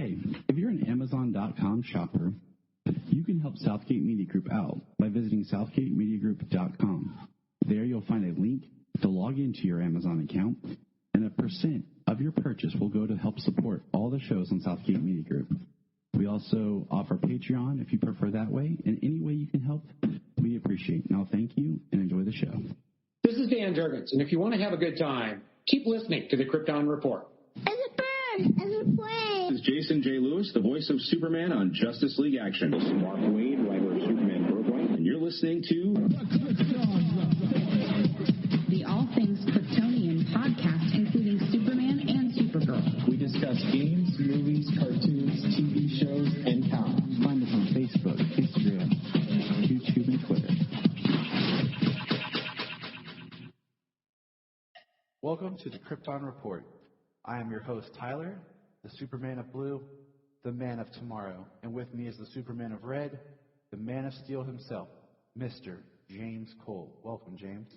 Hey, if you're an Amazon.com shopper, you can help Southgate Media Group out by visiting southgatemediagroup.com. There you'll find a link to log into your Amazon account, and a % of your purchase will go to help support all the shows on Southgate Media Group. We also offer Patreon if you prefer that way, and any way you can help, we appreciate. Now, thank you, and enjoy the show. This is Dan Jurgens, and if you want to have a good time, keep listening to the Krypton Report. It's a bird! It's a plane! This is Jason J. Lewis, the voice of Superman on Justice League Action. This is Mark Wade, writer of Superman Birthright, and you're listening to the All Things Kryptonian podcast, including Superman and Supergirl. We discuss games, movies, cartoons, TV shows, and comics. Find us on Facebook, Instagram, YouTube, and Twitter. Welcome to the Krypton Report. I am your host, Tyler, the Superman of Blue, the Man of Tomorrow, and with me is the Superman of Red, the Man of Steel himself, Mr. James Cole. Welcome, James.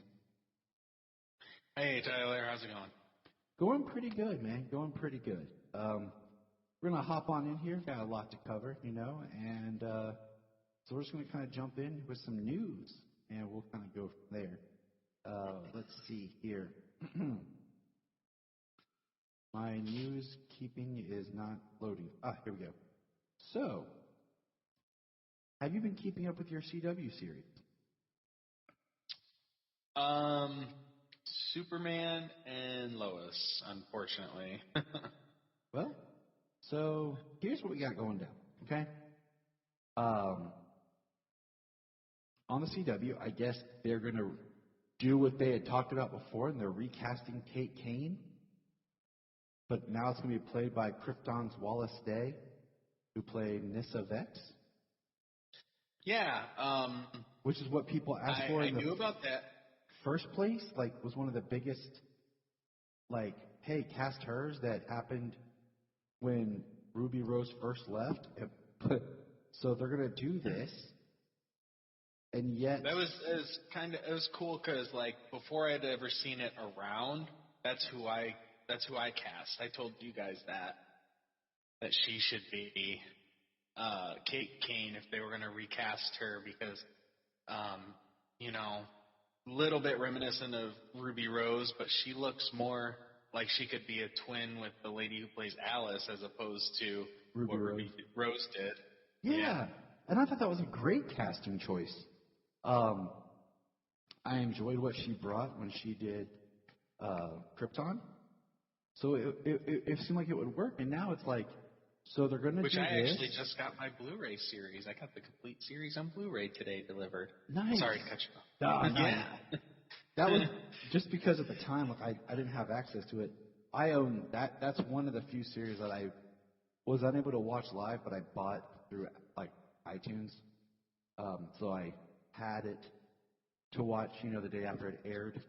Hey, Tyler. How's it going? Going pretty good, man. Going pretty good. We're going to hop on in here. Got a lot to cover, and so we're just going to kind of jump in with some news, and we'll kind of go from there. Let's see here. My news keeping is not loading. Here we go. So, have you been keeping up with your CW series? Superman and Lois, unfortunately. Well, so here's what we got going down, okay? On the CW, I guess they're going to do what they had talked about before, and they're recasting Kate Kane. But now it's going to be played by Krypton's Wallace Day, who played Nyssa Vex. Yeah. Which is what people asked for I in the knew about that. First place. Was one of the biggest, hey, cast hers that happened when Ruby Rose first left. So they're going to do this. And yet... It was cool because, before I'd ever seen it around, that's who I cast. I told you guys that she should be Kate Kane if they were going to recast her because, little bit reminiscent of Ruby Rose, but she looks more like she could be a twin with the lady who plays Alice as opposed to Ruby Rose did. Yeah, and I thought that was a great casting choice. I enjoyed what she brought when she did Krypton. So it seemed like it would work, and now it's so they're going to do this. Which I actually just got my Blu-ray series. I got the complete series on Blu-ray today delivered. Nice. Sorry to cut you off. Yeah. That was just because at the time, I didn't have access to it. I own that. That's one of the few series that I was unable to watch live, but I bought through iTunes. So I had it to watch, the day after it aired.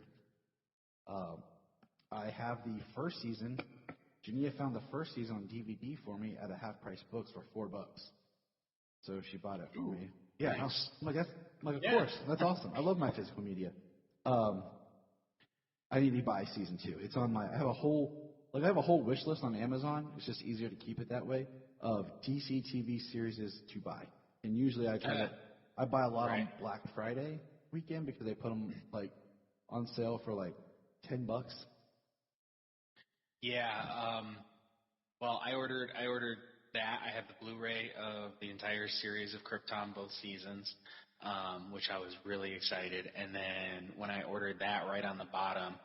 I have the first season. Jania found the first season on DVD for me at a half-price books for $4. So she bought it for me. Yeah, nice. Of course, that's awesome. I love my physical media. I need to buy season 2. It's on I have a whole wish list on Amazon. It's just easier to keep it that way of DC TV series to buy. And usually I buy a lot on Black Friday weekend because they put them on sale for $10. Yeah. Well, I ordered that. I have the Blu-ray of the entire series of Krypton, both seasons, which I was really excited. And then when I ordered that, right on the bottom, I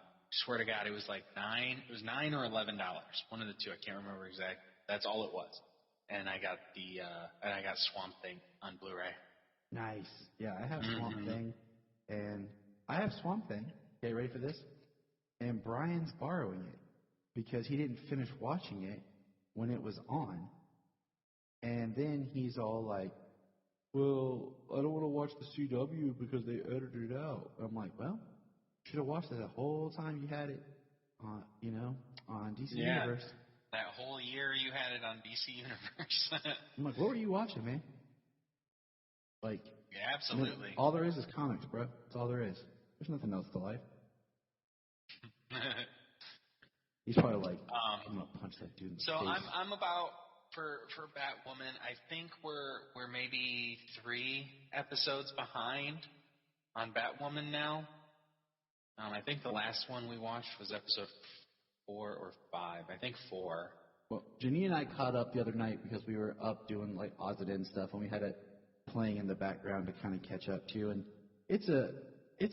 swear to God, it was $9. It was $9 or $11. One of the two. I can't remember exactly. That's all it was. And I got I got Swamp Thing on Blu-ray. Nice. Yeah, I have Swamp Thing, and I have Swamp Thing. Okay, ready for this? And Brian's borrowing it because he didn't finish watching it when it was on. And then he's all well, I don't want to watch the CW because they edited it out. I'm like, well, you should have watched it the whole time you had it on, on DC Universe. That whole year you had it on DC Universe. I'm like, what were you watching, man? Yeah, absolutely. All there is comics, bro. That's all there is. There's nothing else to life. He's probably I'm gonna punch that dude in the face. I'm about for Batwoman, I think we're maybe 3 episodes behind on Batwoman now. I think the last one we watched was episode 4 or 5. I think 4. Well, Janine and I caught up the other night because we were up doing like odds and ends stuff, and we had it playing in the background to kind of catch up to. And it's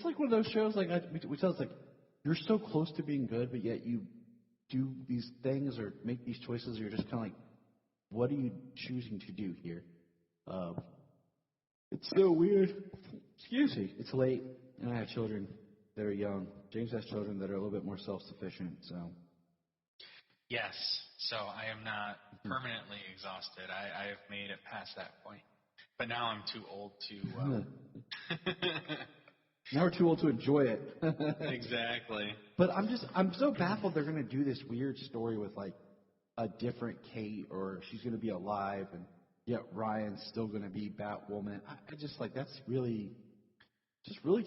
like one of those shows like we tell us like you're so close to being good, but yet you do these things or make these choices. You're just kind of like, what are you choosing to do here? It's so weird. Excuse me. It's late, and I have children that are young. James has children that are a little bit more self-sufficient. So. Yes. So I am not permanently exhausted. I have made it past that point. But now I'm too old to. Now we're too old to enjoy it. Exactly. But I'm so baffled they're going to do this weird story with like a different Kate, or she's going to be alive, and yet Ryan's still going to be Batwoman. I just like that's really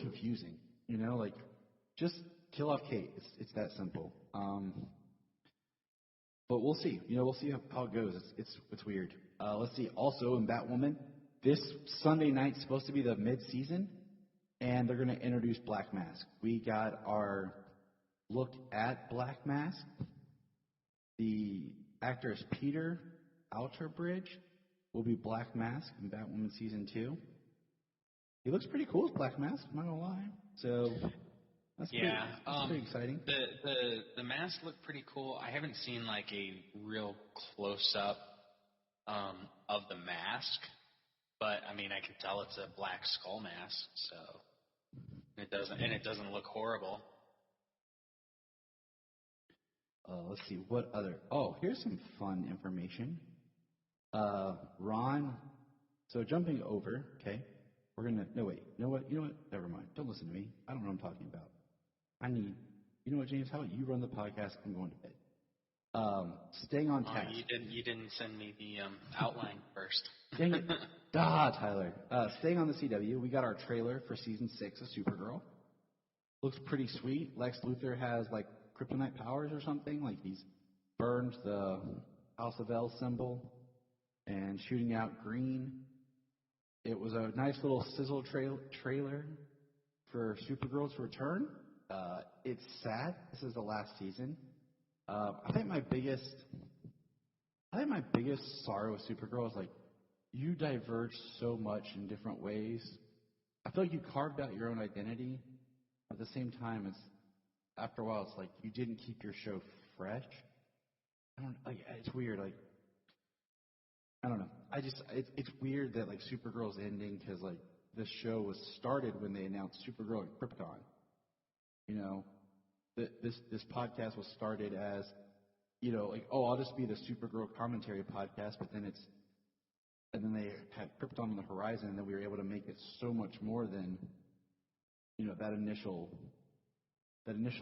confusing. You know, like just kill off Kate. It's that simple. But we'll see. You know, we'll see how it goes. It's weird. Let's see. Also in Batwoman, this Sunday night's supposed to be the mid-season, and they're going to introduce Black Mask. We got our look at Black Mask. The actor is Peter Outerbridge will be Black Mask in Batwoman season 2. He looks pretty cool as Black Mask, I'm not gonna lie. So that's pretty exciting. The mask looked pretty cool. I haven't seen like a real close up of the mask, but I mean I can tell it's a black skull mask, so it doesn't look horrible. Let's see what other. Oh, here's some fun information. Ron. So jumping over. Okay, we're gonna. No wait. You know what? Never mind. Don't listen to me. I don't know what I'm talking about. You know what, James? How about you run the podcast? I'm going to bed. Staying on task. You didn't send me the outline first. Dang it. Tyler. Staying on the CW, we got our trailer for season 6 of Supergirl. Looks pretty sweet. Lex Luthor has like kryptonite powers or something. Like he's burned the House of L symbol and shooting out green. It was a nice little sizzle trailer for Supergirl's return. It's sad. This is the last season. I think my biggest sorrow with Supergirl is like you diverge so much in different ways. I feel like you carved out your own identity. At the same time, after a while, it's like you didn't keep your show fresh. It's weird. Like I don't know. It's weird that like Supergirl's ending because like this show was started when they announced Supergirl and Krypton. You know, this podcast was started as, you know, like I'll just be the Supergirl commentary podcast, but then then they had Krypton on the horizon, and then we were able to make it so much more than, you know, that initial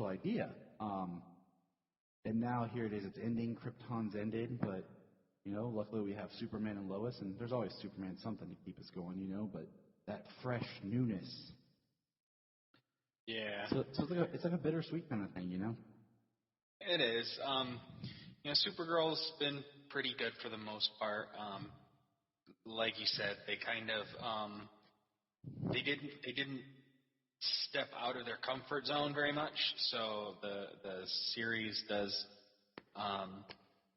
idea. And now here it is. It's ending. Krypton's ended, but you know, luckily we have Superman and Lois, and there's always Superman something to keep us going, you know. But that fresh newness. Yeah. So it's like a bittersweet kind of thing, you know. It is. You know, Supergirl's been pretty good for the most part. Like you said, they kind of they didn't step out of their comfort zone very much. So the series does a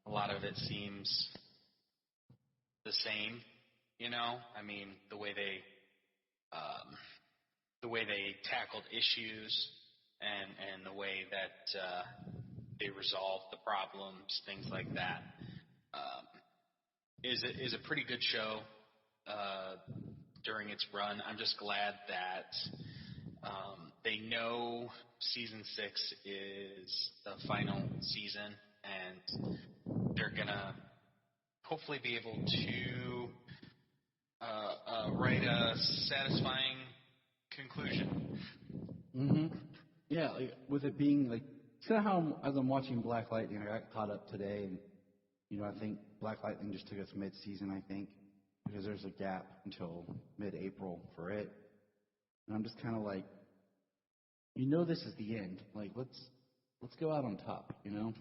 lot of it seems the same. You know, I mean the way they tackled issues and the way that they resolved the problems, things like that, is a pretty good show during its run. I'm just glad that they know season 6 is the final season, and they're gonna hopefully be able to write a satisfying conclusion. Mm-hmm. Yeah, like with it being like, it's kind of how as I'm watching Black Lightning, I got caught up today, and you know I think Black Lightning just took us mid-season, I think, because there's a gap until mid-April for it, and I'm just kind of like, you know, this is the end. Like let's go out on top, you know.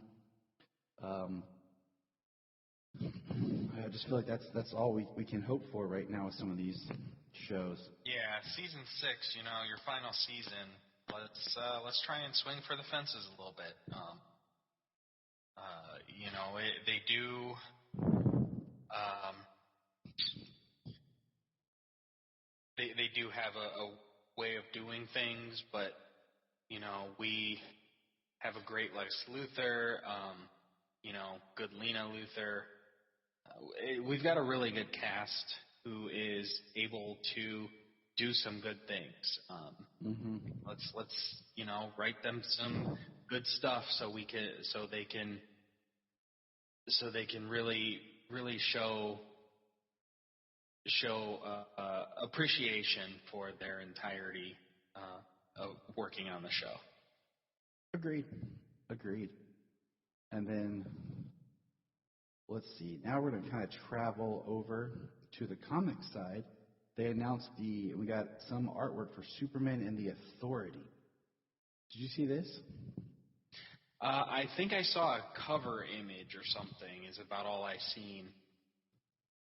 I just feel like that's all we can hope for right now with some of these shows. Yeah, season 6, your final season. Let's try and swing for the fences a little bit. They do. They do have a way of doing things, but we have a great Lex Luthor. Good Lena Luthor. We've got a really good cast who is able to do some good things. Let's write them some good stuff so they can really show appreciation for their entirety of working on the show. Agreed. And then let's see. Now we're going to kind of travel over to the comic side. They announced we got some artwork for Superman and the Authority. Did you see this? I think I saw a cover image or something. Is about all I seen.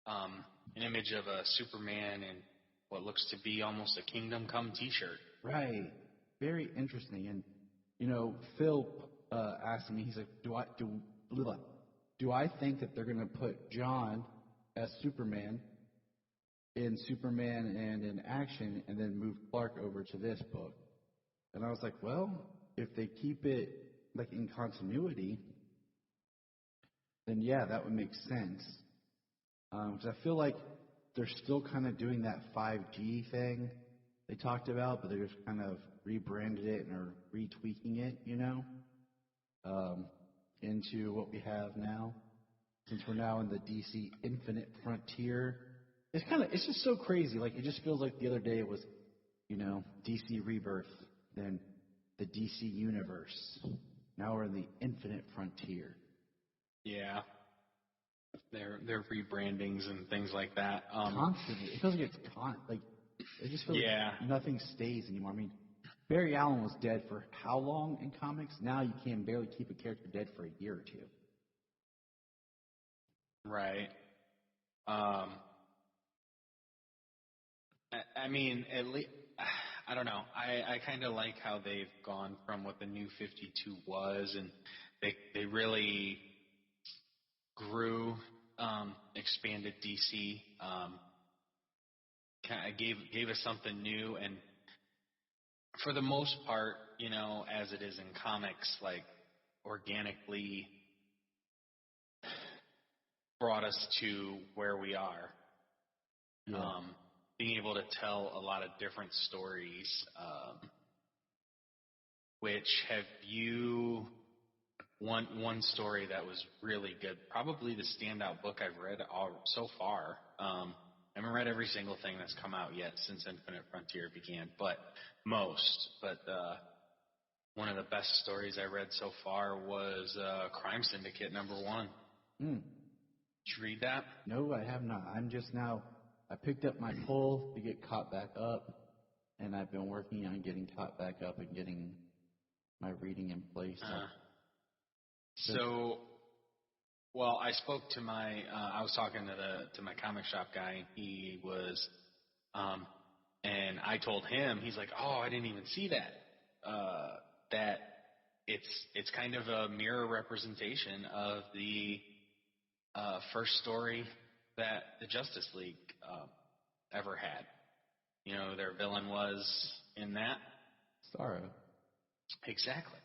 An image of a Superman in what looks to be almost a Kingdom Come T-shirt. Right. Very interesting. And Phil asked me. He's like, Do I think that they're going to put John as Superman in Superman and in Action, and then move Clark over to this book? And I was like, well, if they keep it like in continuity, then yeah, that would make sense. Because I feel like they're still kind of doing that 5G thing they talked about, but they just kind of rebranded it and are retweaking it, into what we have now. Since we're now in the DC Infinite Frontier, it's just so crazy. Like, it just feels like the other day it was, DC Rebirth, then the DC Universe. Now we're in the Infinite Frontier. Yeah. Their rebrandings and things like that. Constantly. It feels like it's it just feels like nothing stays anymore. I mean, Barry Allen was dead for how long in comics? Now you can barely keep a character dead for a year or two. Right. I mean, at least, I don't know. I kind of like how they've gone from what the New 52 was, and they really grew, expanded DC, kind of gave us something new, and for the most part, as it is in comics, like organically brought us to where we are. Yeah. Being able to tell a lot of different stories. Which have you one story that was really good? Probably the standout book I've read so far. I haven't read every single thing that's come out yet since Infinite Frontier began, but most. But one of the best stories I read so far was Crime Syndicate #1. Did you read that? No, I have not. I picked up my pull to get caught back up, and I've been working on getting caught back up and getting my reading in place. Well, I spoke to I was talking to my comic shop guy, and he was, and I told him, he's like, oh, I didn't even see that. That it's kind of a mirror representation of the first story that the Justice League ever had. Their villain was in that. Starro. Exactly.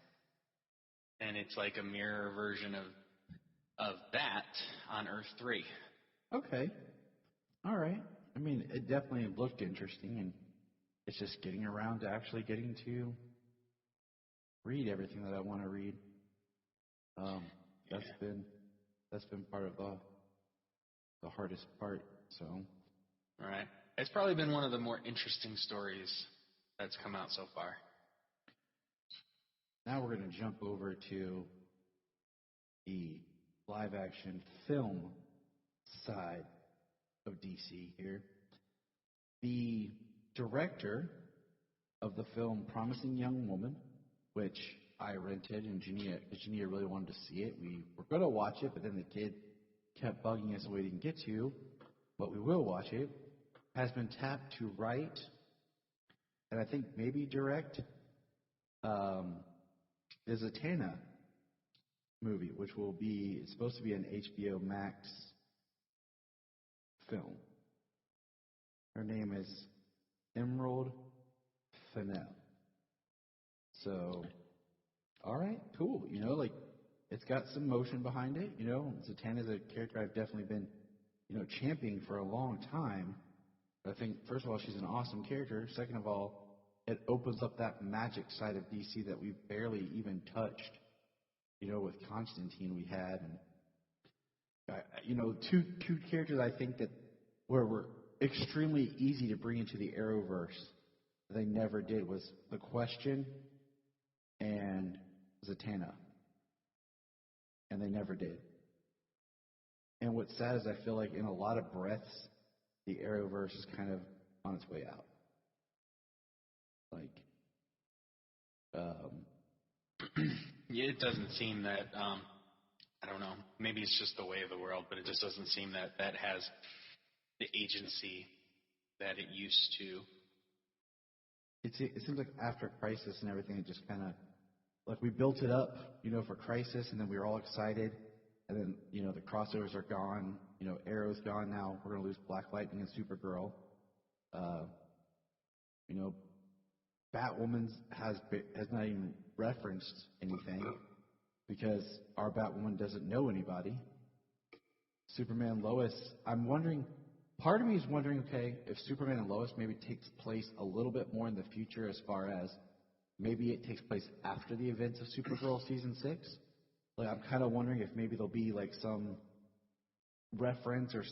And it's like a mirror version of that on Earth 3. Okay. All right. I mean, it definitely looked interesting, and it's just getting around to actually getting to read everything that I want to read. That's been part of the hardest part. So. All right. It's probably been one of the more interesting stories that's come out so far. Now we're going to jump over to the live-action film side of DC here. The director of the film Promising Young Woman, which I rented, and Jania really wanted to see it. We were going to watch it, but then the kid kept bugging us and we didn't get to, but we will watch it, has been tapped to write, and I think maybe direct, the Zatanna movie, which it's supposed to be an HBO Max film. Her name is Emerald Fennell. So, all right, cool. It's got some motion behind it. Zatanna's a character I've definitely been, championing for a long time. But I think, first of all, she's an awesome character. Second of all, it opens up that magic side of DC that we've barely even touched. With Constantine we had, and two characters I think that were extremely easy to bring into the Arrowverse. They never did was The Question and Zatanna, and they never did. And what's sad is I feel like in a lot of breaths, the Arrowverse is kind of on its way out. Yeah, it doesn't seem that, I don't know, maybe it's just the way of the world, but it just doesn't seem that has the agency that it used to. It seems like after Crisis and everything, it just kind of, we built it up, for Crisis, and then we were all excited, and then, the crossovers are gone, Arrow's gone now, we're going to lose Black Lightning and Supergirl. Batwoman has not even referenced anything because our Batwoman doesn't know anybody. Superman, Lois, part of me is wondering, okay, if Superman and Lois maybe takes place a little bit more in the future as far as maybe it takes place after the events of Supergirl season 6. I'm kind of wondering if maybe there'll be some reference or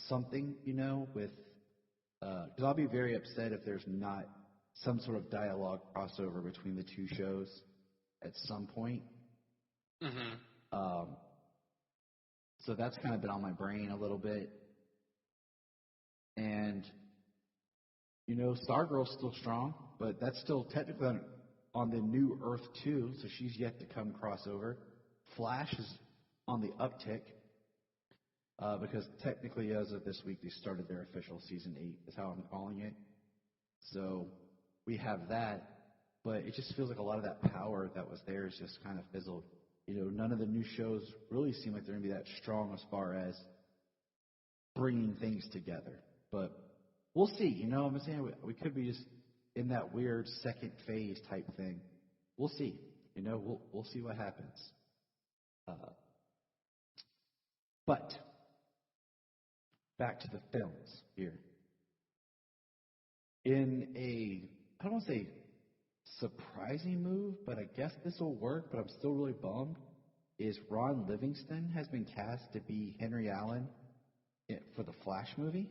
something, with, because I'll be very upset if there's not some sort of dialogue crossover between the two shows at some point. Mm-hmm. So that's kind of been on my brain a little bit. And, Stargirl's still strong, but that's still technically on the new Earth too, so she's yet to come crossover. Flash is on the uptick, because technically as of this week they started their official season 8, is how I'm calling it. So we have that, but it just feels like a lot of that power that was there is just kind of fizzled. None of the new shows really seem like they're going to be that strong as far as bringing things together. But we'll see. I'm saying we could be just in that weird second phase type thing. We'll see. We'll see what happens. But back to the films here. In I don't want to say surprising move, but I guess this will work, but I'm still really bummed, is Ron Livingston has been cast to be Henry Allen for the Flash movie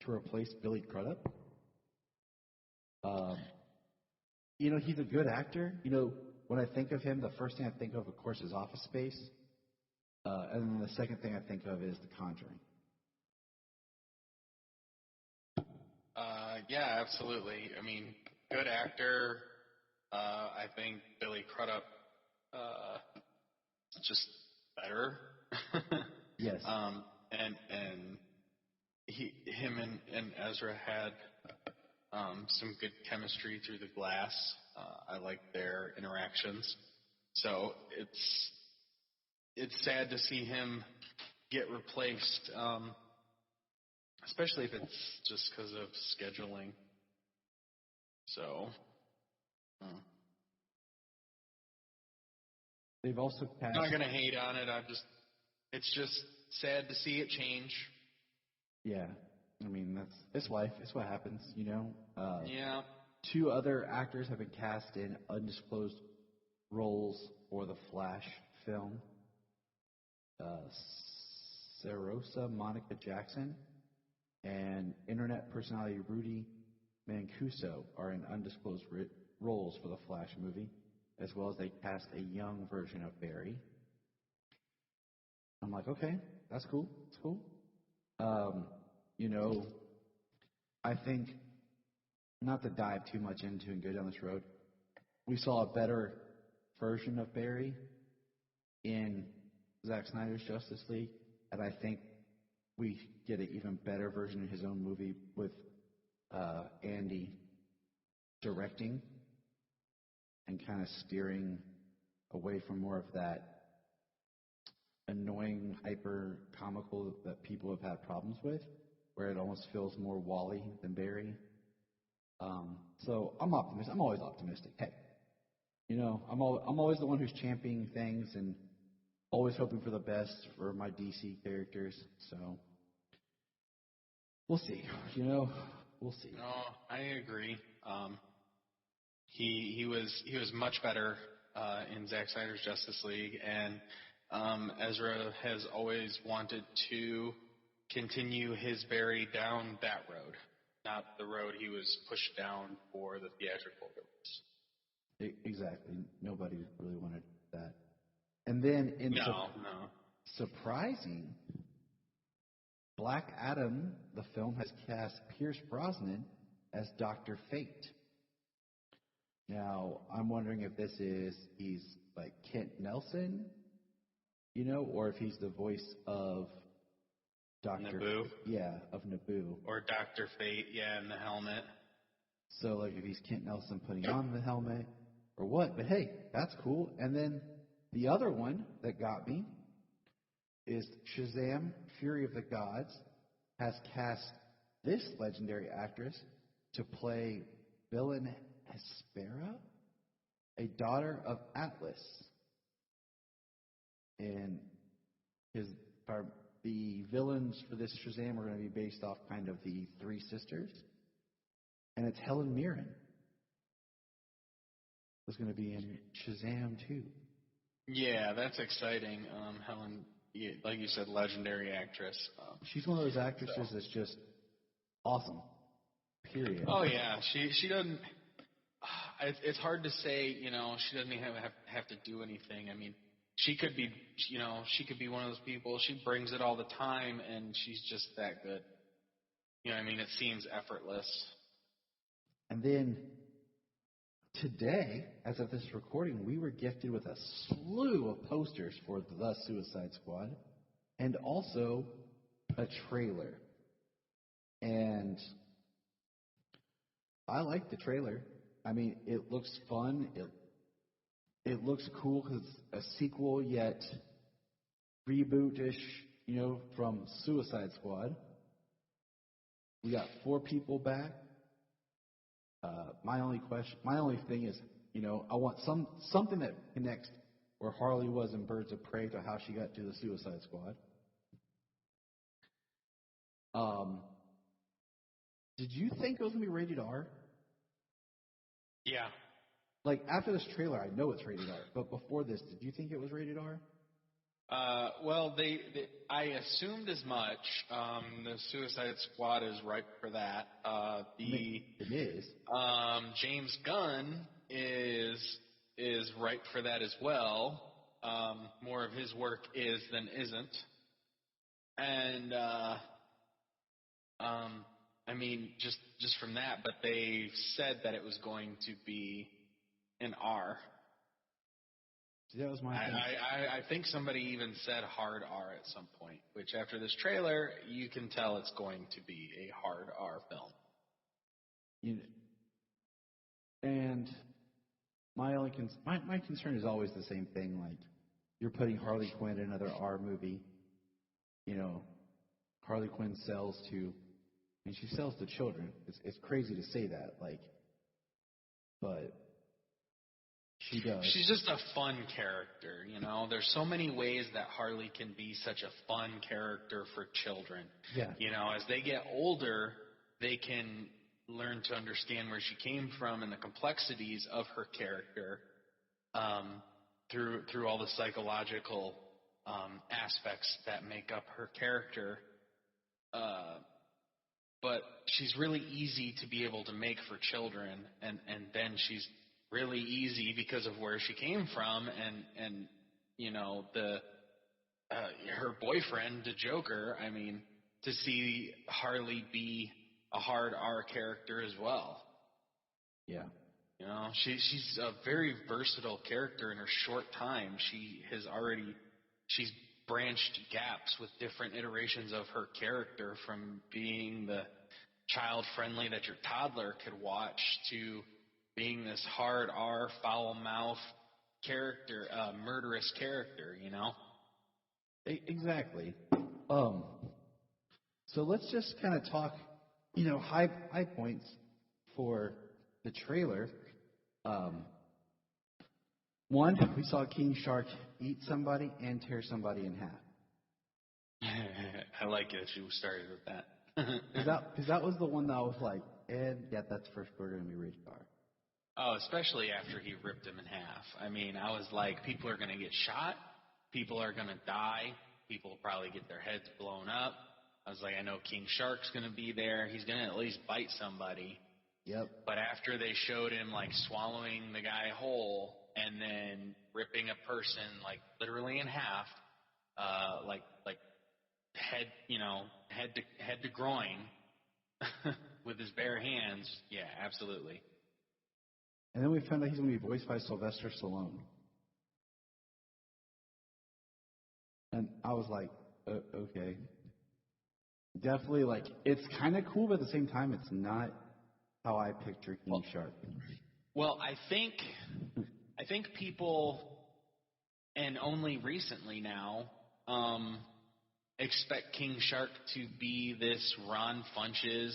to replace Billy Crudup. He's a good actor. When I think of him, the first thing I think of course, is Office Space. And then the second thing I think of is The Conjuring. Yeah, absolutely. I mean, good actor. I think Billy Crudup is just better. Yes. And him and Ezra had some good chemistry through the glass. I like their interactions. So it's sad to see him get replaced, especially if it's just because of scheduling. So, they've also cast. I'm not gonna hate on it. It's just sad to see it change. Yeah, I mean it's life. It's what happens, Yeah. 2 other actors have been cast in undisclosed roles for the Flash film. Sarosa Monica Jackson and internet personality Rudy Mancuso are in undisclosed roles for the Flash movie, as well as they cast a young version of Barry. I'm like, okay, that's cool. It's cool. I think, not to dive too much into and go down this road, we saw a better version of Barry in Zack Snyder's Justice League, and I think we get an even better version of his own movie with Andy directing and kind of steering away from more of that annoying, hyper comical that people have had problems with, where it almost feels more Wally than Barry. So I'm optimistic. I'm always optimistic. Hey, I'm always the one who's championing things and always hoping for the best for my DC characters. So we'll see. We'll see. No, I agree. He was much better in Zack Snyder's Justice League, and Ezra has always wanted to continue his Barry down that road, not the road he was pushed down for the theatrical release. Exactly. Nobody really wanted that. And then surprising, Black Adam, the film, has cast Pierce Brosnan as Dr. Fate. Now, I'm wondering if he's like Kent Nelson, or if he's the voice of Dr. Naboo. Yeah, of Naboo. Or Dr. Fate, in the helmet. So, like, if he's Kent Nelson putting on the helmet or what. But, hey, that's cool. And then the other one that got me is Shazam! Fury of the Gods has cast this legendary actress to play villain Hespera, a daughter of Atlas. And the villains for this Shazam are going to be based off kind of the three sisters. And it's Helen Mirren. Was going to be in Shazam 2. Yeah, that's exciting. Helen, like you said, legendary actress. She's one of those actresses that's just awesome. Period. Oh yeah, she doesn't. It's hard to say. She doesn't even have to do anything. I mean, she could be. She could be one of those people. She brings it all the time, and she's just that good. I mean, it seems effortless. And then today, as of this recording, we were gifted with a slew of posters for The Suicide Squad and also a trailer. And I like the trailer. I mean, it looks fun. It looks cool because it's a sequel yet reboot-ish, from Suicide Squad. We got 4 people back. My only thing is, I want something that connects where Harley was in Birds of Prey to how she got to the Suicide Squad. Did you think it was gonna be rated R? Yeah. Like after this trailer, I know it's rated R. But before this, did you think it was rated R? Well, I assumed as much. The Suicide Squad is ripe for that. It is. James Gunn is ripe for that as well. More of his work is than isn't. And I mean, just from that, but they said that it was going to be an R. See, that was my thing. I think somebody even said hard R at some point, which after this trailer, you can tell it's going to be a hard R film. And my concern is always the same thing. Like, you're putting Harley Quinn in another R movie. Harley Quinn sells to, and she sells to children. It's crazy to say that, but she does. She's just a fun character, There's so many ways that Harley can be such a fun character for children. Yeah. As they get older, they can learn to understand where she came from and the complexities of her character through all the psychological aspects that make up her character. But she's really easy to be able to make for children, and then she's really easy because of where she came from, and her boyfriend, the Joker. I mean, to see Harley be a hard R character as well. Yeah. She's a very versatile character in her short time. She's branched gaps with different iterations of her character, from being the child-friendly that your toddler could watch to being this hard R, foul-mouth character, murderous character, you know? Exactly. So let's just kind of talk, high points for the trailer. One, we saw King Shark eat somebody and tear somebody in half. I like it if you started with that. Because that was the one that I was like, that's for sure going to be rated R. Oh, especially after he ripped him in half. I mean, I was like, people are going to get shot. People are going to die. People will probably get their heads blown up. I was like, I know King Shark's going to be there. He's going to at least bite somebody. Yep. But after they showed him, like, swallowing the guy whole and then ripping a person, like, literally in half, like head, head to groin with his bare hands, yeah, absolutely. And then we found out he's going to be voiced by Sylvester Stallone. And I was like, okay. Definitely, like, it's kind of cool, but at the same time, it's not how I picture King Shark. Well, I think people, and only recently now, expect King Shark to be this Ron Funches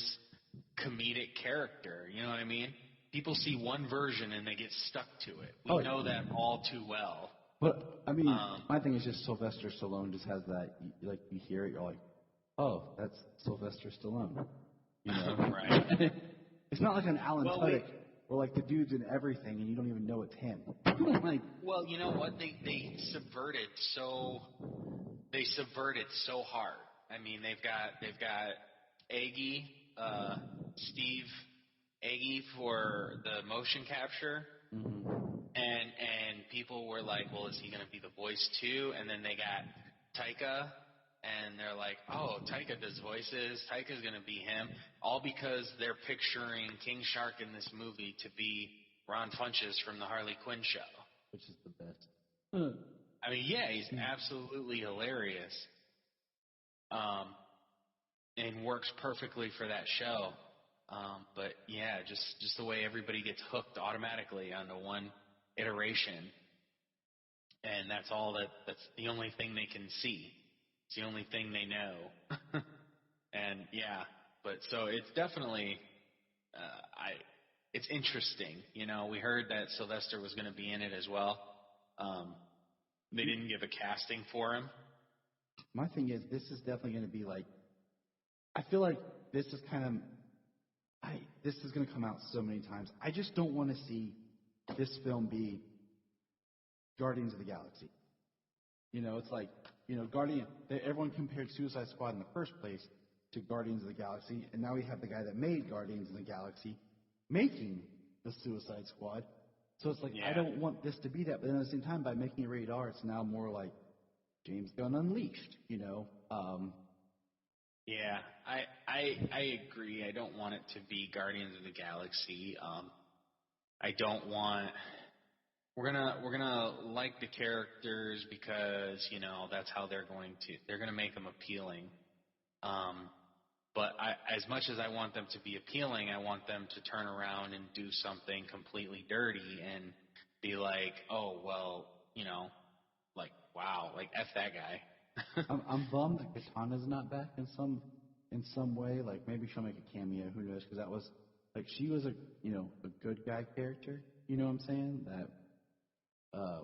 comedic character. You know what I mean? People see one version and they get stuck to it. We know that all too well. But, I mean, my thing is just Sylvester Stallone just has that, like, you hear it, you're like, oh, that's Sylvester Stallone. You know? Right. It's not like an Alan Tudyk where, like, the dude's in everything and you don't even know it's him. Like, well, you know what? They subverted so hard. I mean, they've got Aggie, Steve Aggie for the motion capture. mm-hmm. And people were like, well, is he going to be the voice too? And then they got Taika, and they're like, oh, Taika does voices. Taika's going to be him. All because they're picturing King Shark in this movie to be Ron Funches from the Harley Quinn show. Which is the best. I mean, yeah, he's absolutely hilarious. And works perfectly for that show. But yeah, just the way everybody gets hooked automatically onto one iteration, and that's the only thing they can see. It's the only thing they know. And yeah, but so it's definitely it's interesting. You know, we heard that Sylvester was going to be in it as well. They didn't give a casting for him. My thing is, this is definitely going to be like, I feel like this is kind of, this is going to come out so many times. I just don't want to see this film be Guardians of the Galaxy. You know, it's like, everyone compared Suicide Squad in the first place to Guardians of the Galaxy, and now we have the guy that made Guardians of the Galaxy making the Suicide Squad. So it's like, I don't want this to be that, but then at the same time, by making it rated R, it's now more like James Gunn Unleashed, you know? Yeah, I agree. I don't want it to be Guardians of the Galaxy. I don't want. We're gonna like the characters because that's how they're gonna make them appealing. But as much as I want them to be appealing, I want them to turn around and do something completely dirty and be like, oh well, like wow, like F that guy. I'm bummed that Katana's not back in some way. Like maybe she'll make a cameo. Who knows? Because that was like she was a good guy character. You know what I'm saying? That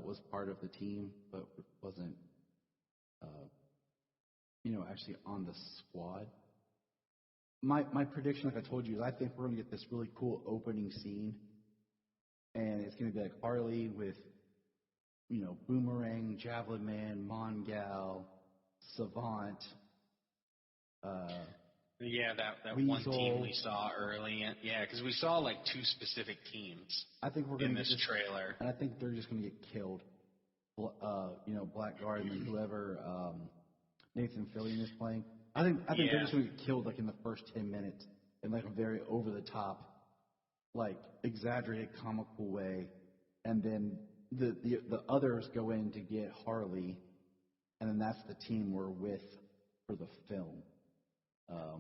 was part of the team, but wasn't actually on the squad. My prediction, like I told you, is I think we're going to get this really cool opening scene, and it's going to be like Harley with Boomerang, Javelin Man, Mongal, Savant. Yeah, that Weasel. one team we saw early. Yeah, because we saw like two specific teams. I think we're going in to get this trailer, and I think they're just going to get killed. Blackguard and whoever Nathan Fillion is playing. I think they're just going to get killed like in the first 10 minutes in like a very over the top, like exaggerated comical way, and then the others go in to get Harley, and then that's the team we're with for the film.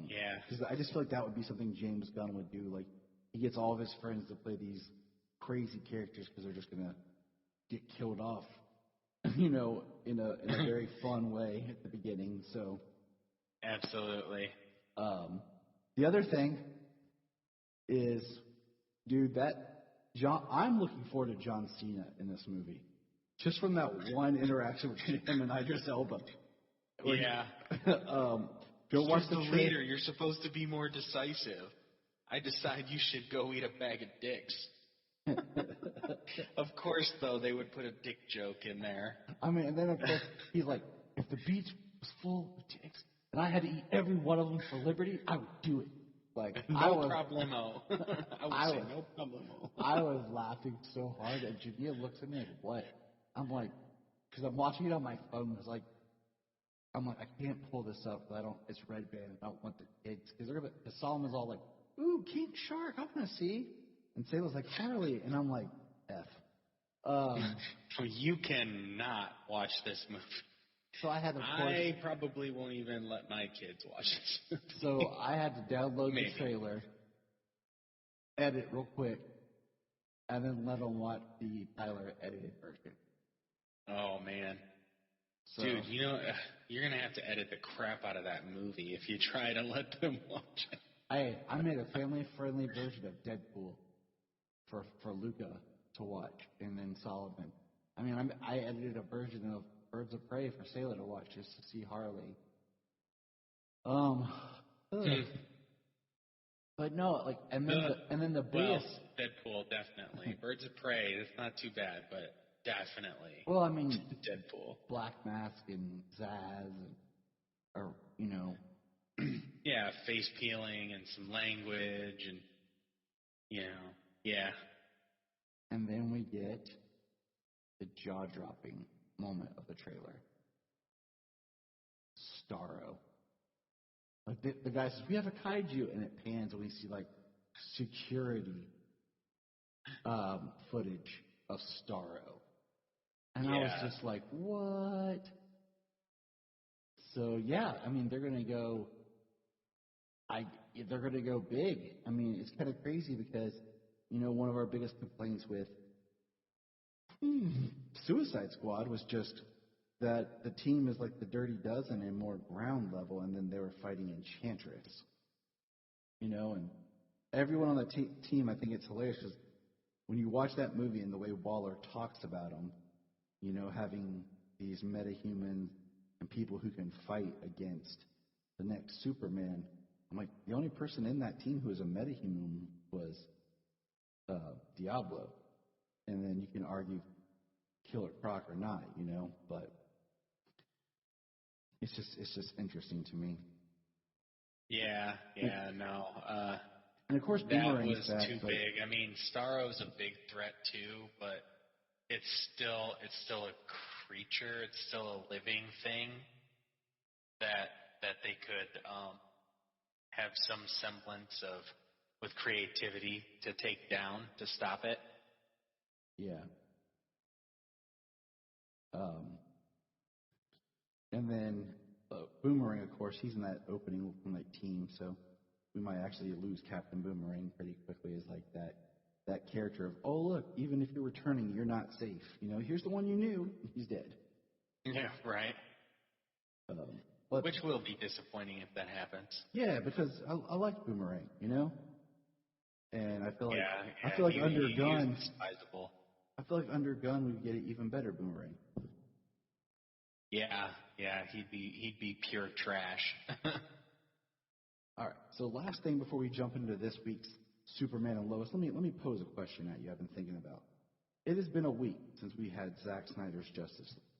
Yeah. Because I just feel like that would be something James Gunn would do. Like, he gets all of his friends to play these crazy characters because they're just going to get killed off, in a very fun way at the beginning. So, Absolutely. the other thing is, dude, I'm looking forward to John Cena in this movie. Just from that one interaction between him and Idris Elba. Yeah. Go watch the leader. You're supposed to be more decisive. I decide you should go eat a bag of dicks. Of course, though, they would put a dick joke in there. I mean, and then of course he's like, if the beach was full of dicks and I had to eat every one of them for liberty, I would do it. Like, no problemo. I would say no problemo. I was laughing so hard, and Jania looks at me like, what? I'm like, because I'm watching it on my phone. I'm like, I can't pull this up because it's red band. I don't want the kids, because Solomon's all like, ooh, King Shark, I want to see. And Sayla's like, Harley, and I'm like, F. You cannot watch this movie. So I had, of course, I probably won't even let my kids watch this movie. So I had to download the trailer, edit real quick, and then let them watch the Tyler edited version. Oh, man. So, dude, you're going to have to edit the crap out of that movie if you try to let them watch it. I made a family-friendly version of Deadpool for Luca to watch, and then Solomon. I mean, I edited a version of Birds of Prey for Sailor to watch just to see Harley. But no, like, and then the biggest. Deadpool, definitely. Birds of Prey, that's not too bad, but definitely. Well, I mean, Deadpool. Black Mask and Zaz, yeah, face peeling and some language, and yeah. And then we get the jaw-dropping moment of the trailer. Starro. Like, the guy says, we have a kaiju, and it pans, and we see, like, security footage of Starro. And I was just like, what? So, yeah, I mean, they're going to go big. I mean, it's kind of crazy because, one of our biggest complaints with Suicide Squad was just that the team is like the Dirty Dozen and more ground level, and then they were fighting Enchantress. And everyone on the team, I think it's hilarious because when you watch that movie and the way Waller talks about them, having these metahumans and people who can fight against the next Superman, I'm like, the only person in that team who was a metahuman was Diablo. And then you can argue Killer Croc or not, but it's just interesting to me. Yeah, no. And of course, that Boomerang's was back, too big. I mean, Starro's a big threat too, but it's still a creature. It's still a living thing that they could have some semblance of with creativity to take down to stop it. Yeah. And then Boomerang, of course, he's in that opening from that team, so we might actually lose Captain Boomerang pretty quickly as like that character of, oh look, even if you're returning, you're not safe. Here's the one you knew, he's dead. Yeah, right. Which will be disappointing if that happens. Yeah, because I like Boomerang, and I feel like under Gunn, I feel like under Gunn we'd get an even better Boomerang. Yeah, he'd be pure trash. All right. So last thing before we jump into this week's Superman and Lois, let me pose a question at you I've been thinking about. It has been a week since we had Zack Snyder's Justice League.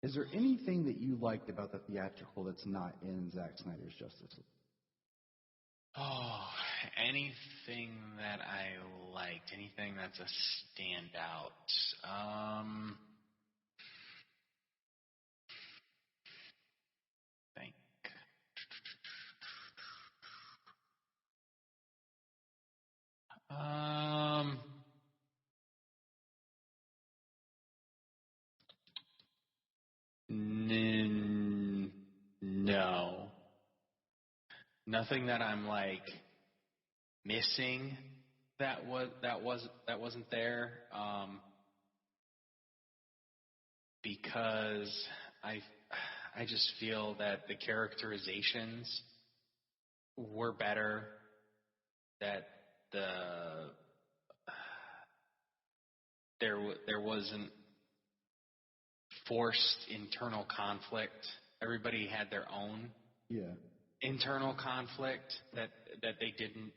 Is there anything that you liked about the theatrical that's not in Zack Snyder's Justice League? Oh, anything that I liked, anything that's a standout. Think. No. Nothing that I'm like missing that wasn't there. Because I just feel that the characterizations were better. That there wasn't forced internal conflict. Everybody had their own internal conflict that they didn't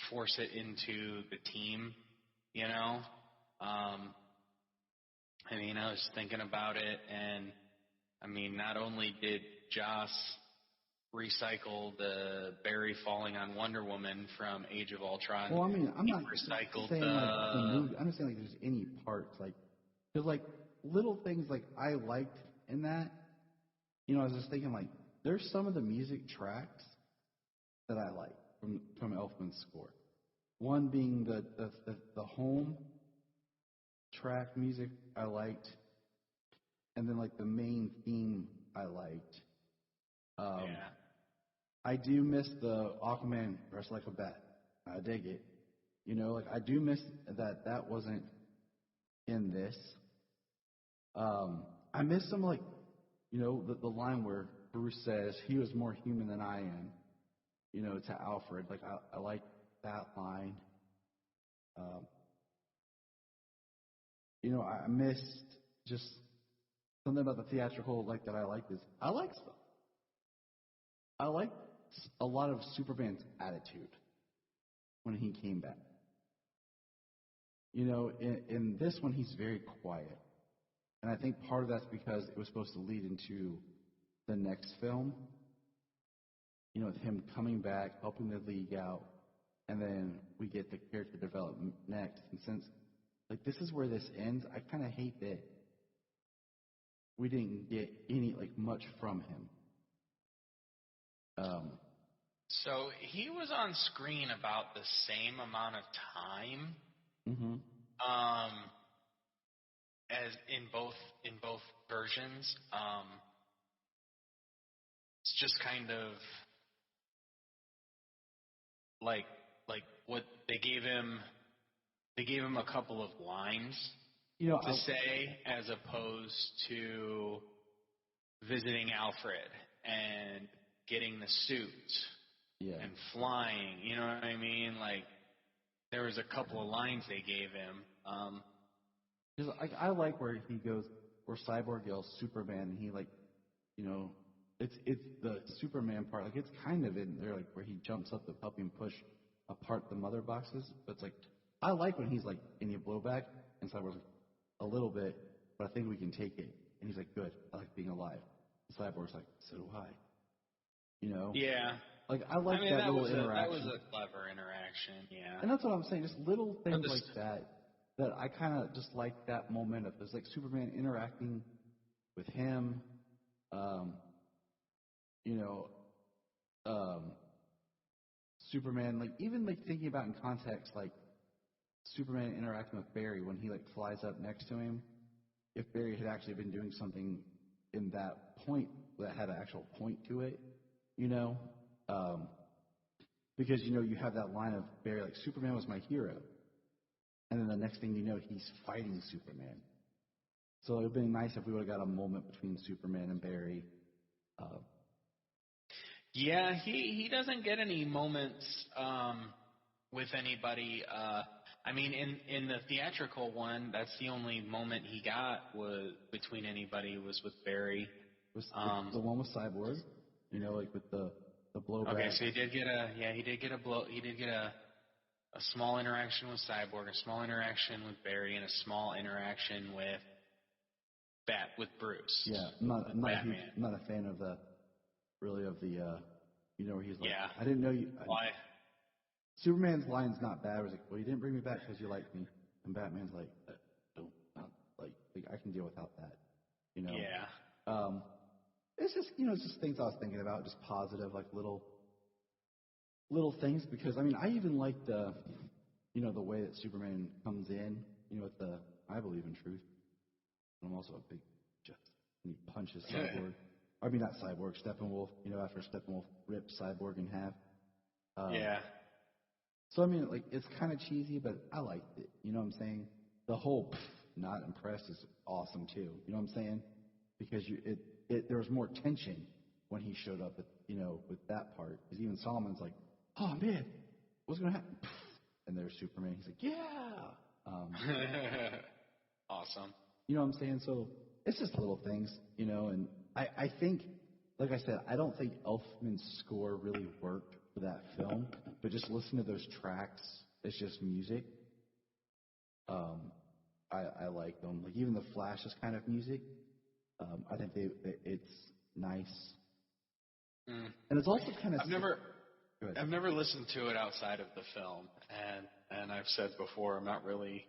force it into the team, you know? I mean, I was thinking about it, and I mean, not only did Joss recycle the Barry falling on Wonder Woman from Age of Ultron. Well, I mean, I'm not recycled saying like the movie. I'm just saying like there's any parts like there's like little things like I liked in that. You know, I was just thinking like there's some of the music tracks that I like from Elfman's score. One being the home track music I liked, and then like the main theme I liked. I do miss the Aquaman dressed like a bat. I dig it. You know, like I do miss that wasn't in this. I miss some like, you know, the line where Bruce says he was more human than I am. You know, to Alfred. Like I like that line. You know, I missed just something about the theatrical like that I liked is I like stuff. I like a lot of Superman's attitude when he came back. You know, in this one he's very quiet. And I think part of that's because it was supposed to lead into the next film. You know, with him coming back, helping the League out, and then we get the character development next. And since like this is where this ends, I kind of hate that we didn't get any like much from him. So he was on screen about the same amount of time, as in both versions. It's just kind of like what they gave him. They gave him a couple of lines to say, as opposed to visiting Alfred and getting the suit and flying. You know what I mean? Like there was a couple of lines they gave him. I like where he goes, where Cyborg yells Superman, and he like, you know, it's the Superman part. Like it's kind of in there, like where he jumps up to help him push apart the mother boxes. But it's like I like when he's like, "Any blowback?" And Cyborg's like, "A little bit, but I think we can take it." And he's like, "Good. I like being alive." And Cyborg's like, "So do I." You know? Yeah. Like I like that little interaction. That was a clever interaction. Yeah. And that's what I'm saying. Just little things like that I kind of just like that moment of there's like Superman interacting with him. You know, Superman, like even like thinking about in context, like Superman interacting with Barry when he like flies up next to him. If Barry had actually been doing something in that point that had an actual point to it, you know, because you know you have that line of Barry like Superman was my hero, and then the next thing you know he's fighting Superman. So it would have been nice if we would have got a moment between Superman and Barry. Yeah, he doesn't get any moments with anybody. I mean, in the theatrical one, that's the only moment he got was between anybody was with Barry. Was the one with Cyborg, you know, like with the blowback. Okay, so he did get a small interaction with Cyborg, a small interaction with Barry, and a small interaction with Bruce. Yeah, I'm not a fan of the you know, where he's like, I didn't know you. Why? Superman's line's not bad. He's like, well, you didn't bring me back because you liked me. And Batman's like, not like I can deal without that. You know? Yeah. It's just, you know, it's just things I was thinking about, just positive, like little things. Because I mean, I even like the, you know, the way that Superman comes in, you know, with the I believe in truth. I'm also a big just and he punches Cyborg. I mean, not Cyborg, Steppenwolf. After Steppenwolf ripped Cyborg in half. Yeah. So I mean, like, it's kind of cheesy, but I liked it. You know what I'm saying? The whole not impressed is awesome too. You know what I'm saying? Because there was more tension when he showed up, with that part. Because even Solomon's like, oh man, what's gonna happen? And there's Superman. He's like, yeah. Awesome. You know what I'm saying? So it's just little things, and I think, like I said, I don't think Elfman's score really worked for that film, but just listen to those tracks. It's just music. I like them. Like even the Flash's kind of music. I think it's nice. And it's also kind of. I've never listened to it outside of the film, and I've said before I'm not really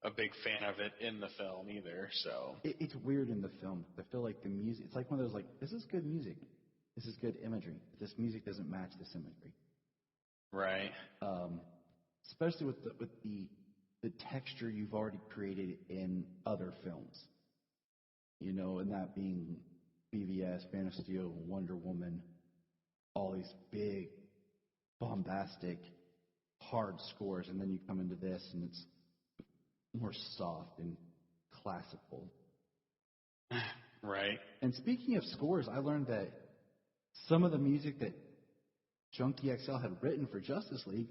a big fan of it in the film either. So it's weird in the film. I feel like the music. It's like one of those this is good music, this is good imagery. But this music doesn't match this imagery. Right. Especially with the texture you've already created in other films. And that being BVS, Man of Steel, Wonder Woman, all these big, bombastic, hard scores, and then you come into this and it's more soft and classical. Right. And speaking of scores, I learned that some of the music that Junkie XL had written for Justice League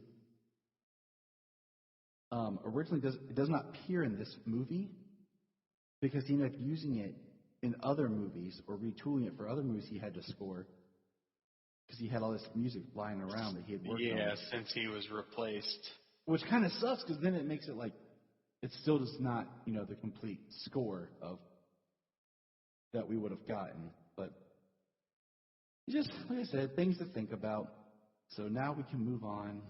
originally does not appear in this movie because he ended up using it in other movies or retooling it for other movies he had to score because he had all this music flying around that he had worked on. Yeah, since he was replaced. Which kind of sucks because then it makes it like it still does not, the complete score of that we would have gotten. But just, like I said, things to think about. So now we can move on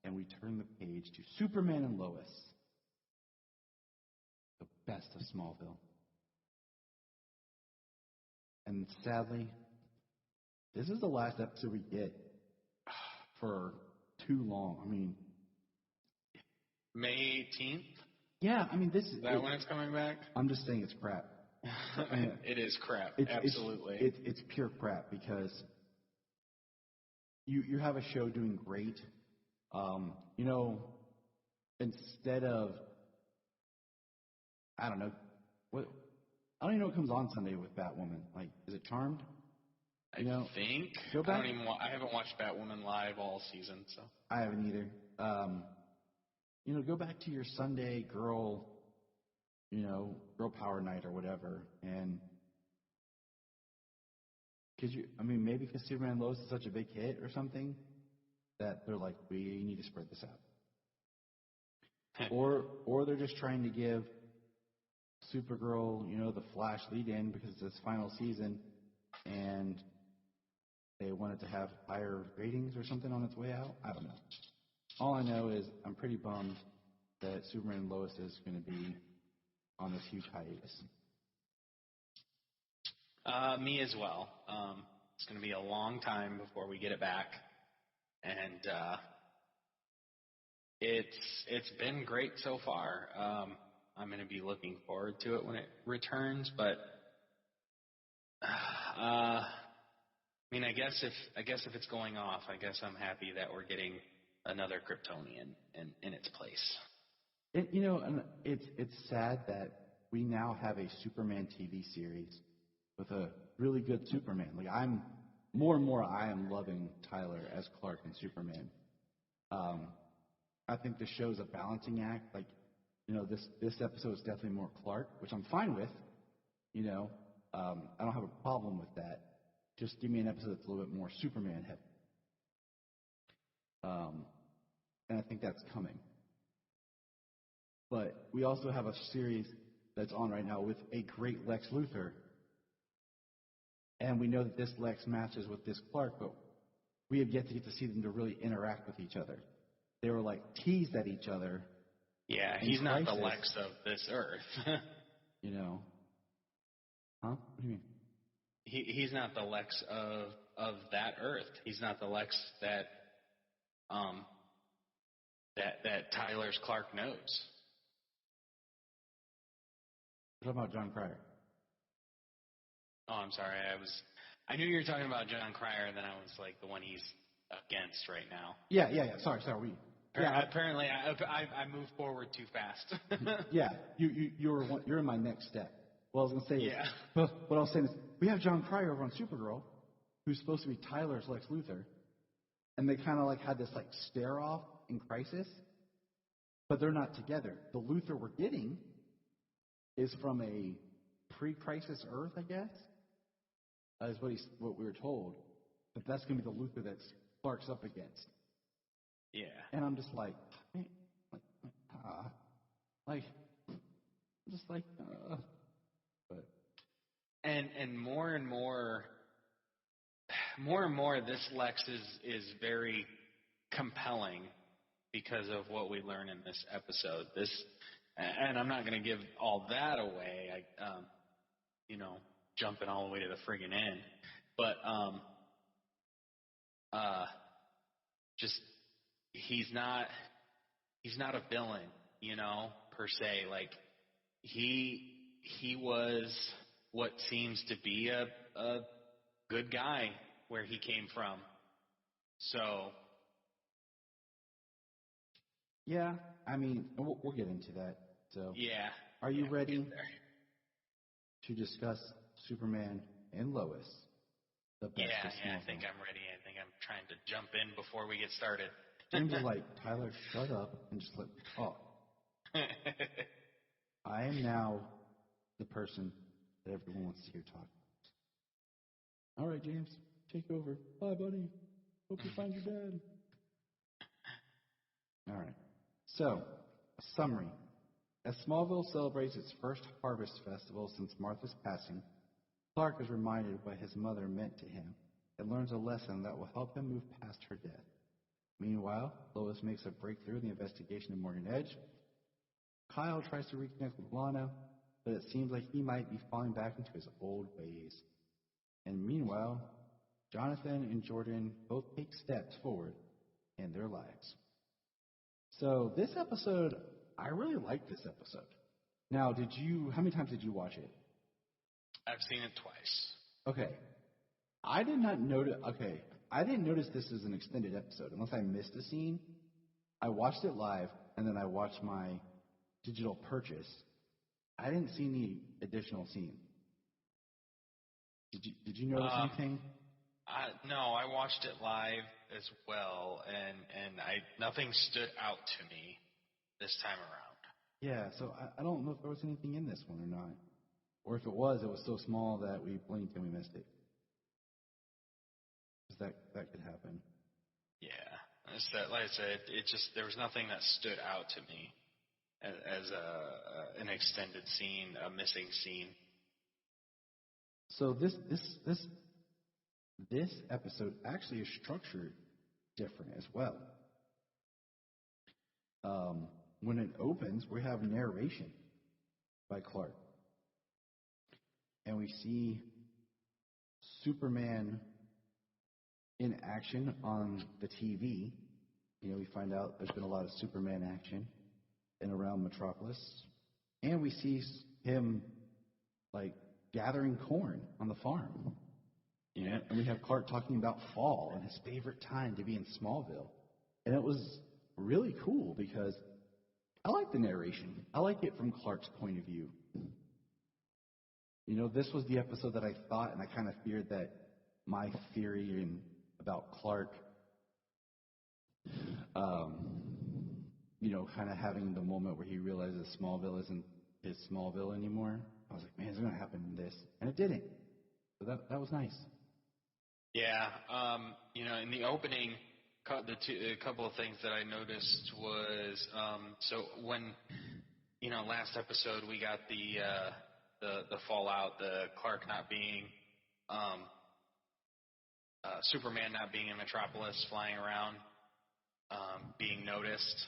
and we turn the page to Superman and Lois, the best of Smallville. And sadly, this is the last episode we get for too long. I mean, May 18th? Yeah, I mean, Is that when it's coming back? I'm just saying it's crap. It is crap, absolutely. It's pure crap because you have a show doing great. Instead of, I don't know, I don't even know what comes on Sunday with Batwoman. Like, is it Charmed? I think. Go back. I haven't watched Batwoman live all season, so. I haven't either. Go back to your Sunday girl power night or whatever, and maybe because Superman and Lois is such a big hit or something that they're like, we need to spread this out. or they're just trying to give Supergirl, the Flash lead in because it's its final season, and they want it to have higher ratings or something on its way out. I don't know. All I know is I'm pretty bummed that Superman and Lois is going to be on this huge hiatus. Me as well. It's going to be a long time before we get it back, and it's been great so far. I'm going to be looking forward to it when it returns, but I guess if it's going off, I guess I'm happy that we're getting another Kryptonian in its place. And it's sad that we now have a Superman TV series with a really good Superman. Like I'm more and more, I am loving Tyler as Clark and Superman. I think the show's a balancing act. Like, this episode is definitely more Clark, which I'm fine with. I don't have a problem with that. Just give me an episode that's a little bit more Superman heavy. And I think that's coming. But we also have a series that's on right now with a great Lex Luthor. And we know that this Lex matches with this Clark, but we have yet to get to see them to really interact with each other. They were like teased at each other. Yeah, he's not the Lex of this Earth. Huh? What do you mean? He's not the Lex of that Earth. He's not the Lex that Tyler's Clark knows. What about John Cryer? Oh, I'm sorry. I knew you were talking about John Cryer, and then I was like the one he's against right now. Yeah. Sorry. Apparently, I moved forward too fast. Yeah, you're in my next step. What I was going to say is, Yeah. what I was saying is, we have John Cryer over on Supergirl, who's supposed to be Tyler's Lex Luthor, and they kind of like had this like stare off in Crisis, but they're not together. The Luthor we're getting is from a pre-Crisis Earth, I guess, is what we were told. But that's going to be the Luthor that Clark's up against. Yeah. And I'm just like, but. And more and more, this Lex is very compelling because of what we learn in this episode. And I'm not going to give all that away. Jumping all the way to the friggin' end, but just he's not a villain, per se. Like he was what seems to be a good guy where he came from. So yeah, I mean, we'll get into that. So yeah, are you ready we'll to discuss Superman and Lois? The best of Smallville? I think I'm ready. I think I'm trying to jump in before we get started. James is like, Tyler, shut up and just let me talk. I am now the person that everyone wants to hear talk. All right, James, take over. Bye, buddy. Hope you find your dad. All right. So, a summary. As Smallville celebrates its first harvest festival since Martha's passing, Clark is reminded what his mother meant to him and learns a lesson that will help him move past her death. Meanwhile, Lois makes a breakthrough in the investigation of Morgan Edge. Kyle tries to reconnect with Lana, but it seems like he might be falling back into his old ways. And meanwhile, Jonathan and Jordan both take steps forward in their lives. So this episode, I really liked this episode. Now, how many times did you watch it? I've seen it twice. Okay. I didn't notice this as an extended episode unless I missed a scene. I watched it live, and then I watched my digital purchase. I didn't see any additional scenes. Did you notice anything? No, I watched it live as well, and nothing stood out to me this time around. Yeah, so I don't know if there was anything in this one or not. Or if it was so small that we blinked and we missed it. That could happen. Yeah. Like I said, there was nothing that stood out to me as an extended scene, a missing scene. So this episode actually is structured different as well. When it opens, we have narration by Clark. And we see Superman in action on the TV. We find out there's been a lot of Superman action in around Metropolis. And we see him, like, gathering corn on the farm. And we have Clark talking about fall and his favorite time to be in Smallville. And it was really cool because I like the narration. I like it from Clark's point of view. This was the episode that I thought, and I kind of feared that my theory about Clark, kind of having the moment where he realizes Smallville isn't his Smallville anymore. I was like, man, it's going to happen in this. And it didn't. So that was nice. Yeah. In the opening, a couple of things that I noticed was, so when, last episode we got the fallout, the Clark not being, Superman not being in Metropolis, flying around, being noticed.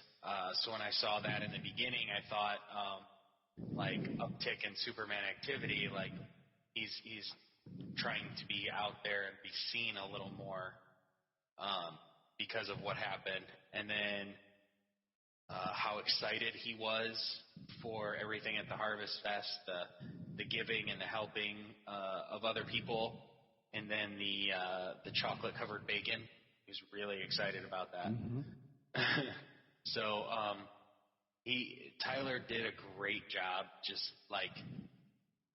So when I saw that in the beginning, I thought, uptick in Superman activity, like he's trying to be out there and be seen a little more, because of what happened. And then, how excited he was for everything at the Harvest Fest, the giving and the helping, of other people. and then the chocolate covered bacon. He was really excited about that. Mm-hmm. So Tyler did a great job, just like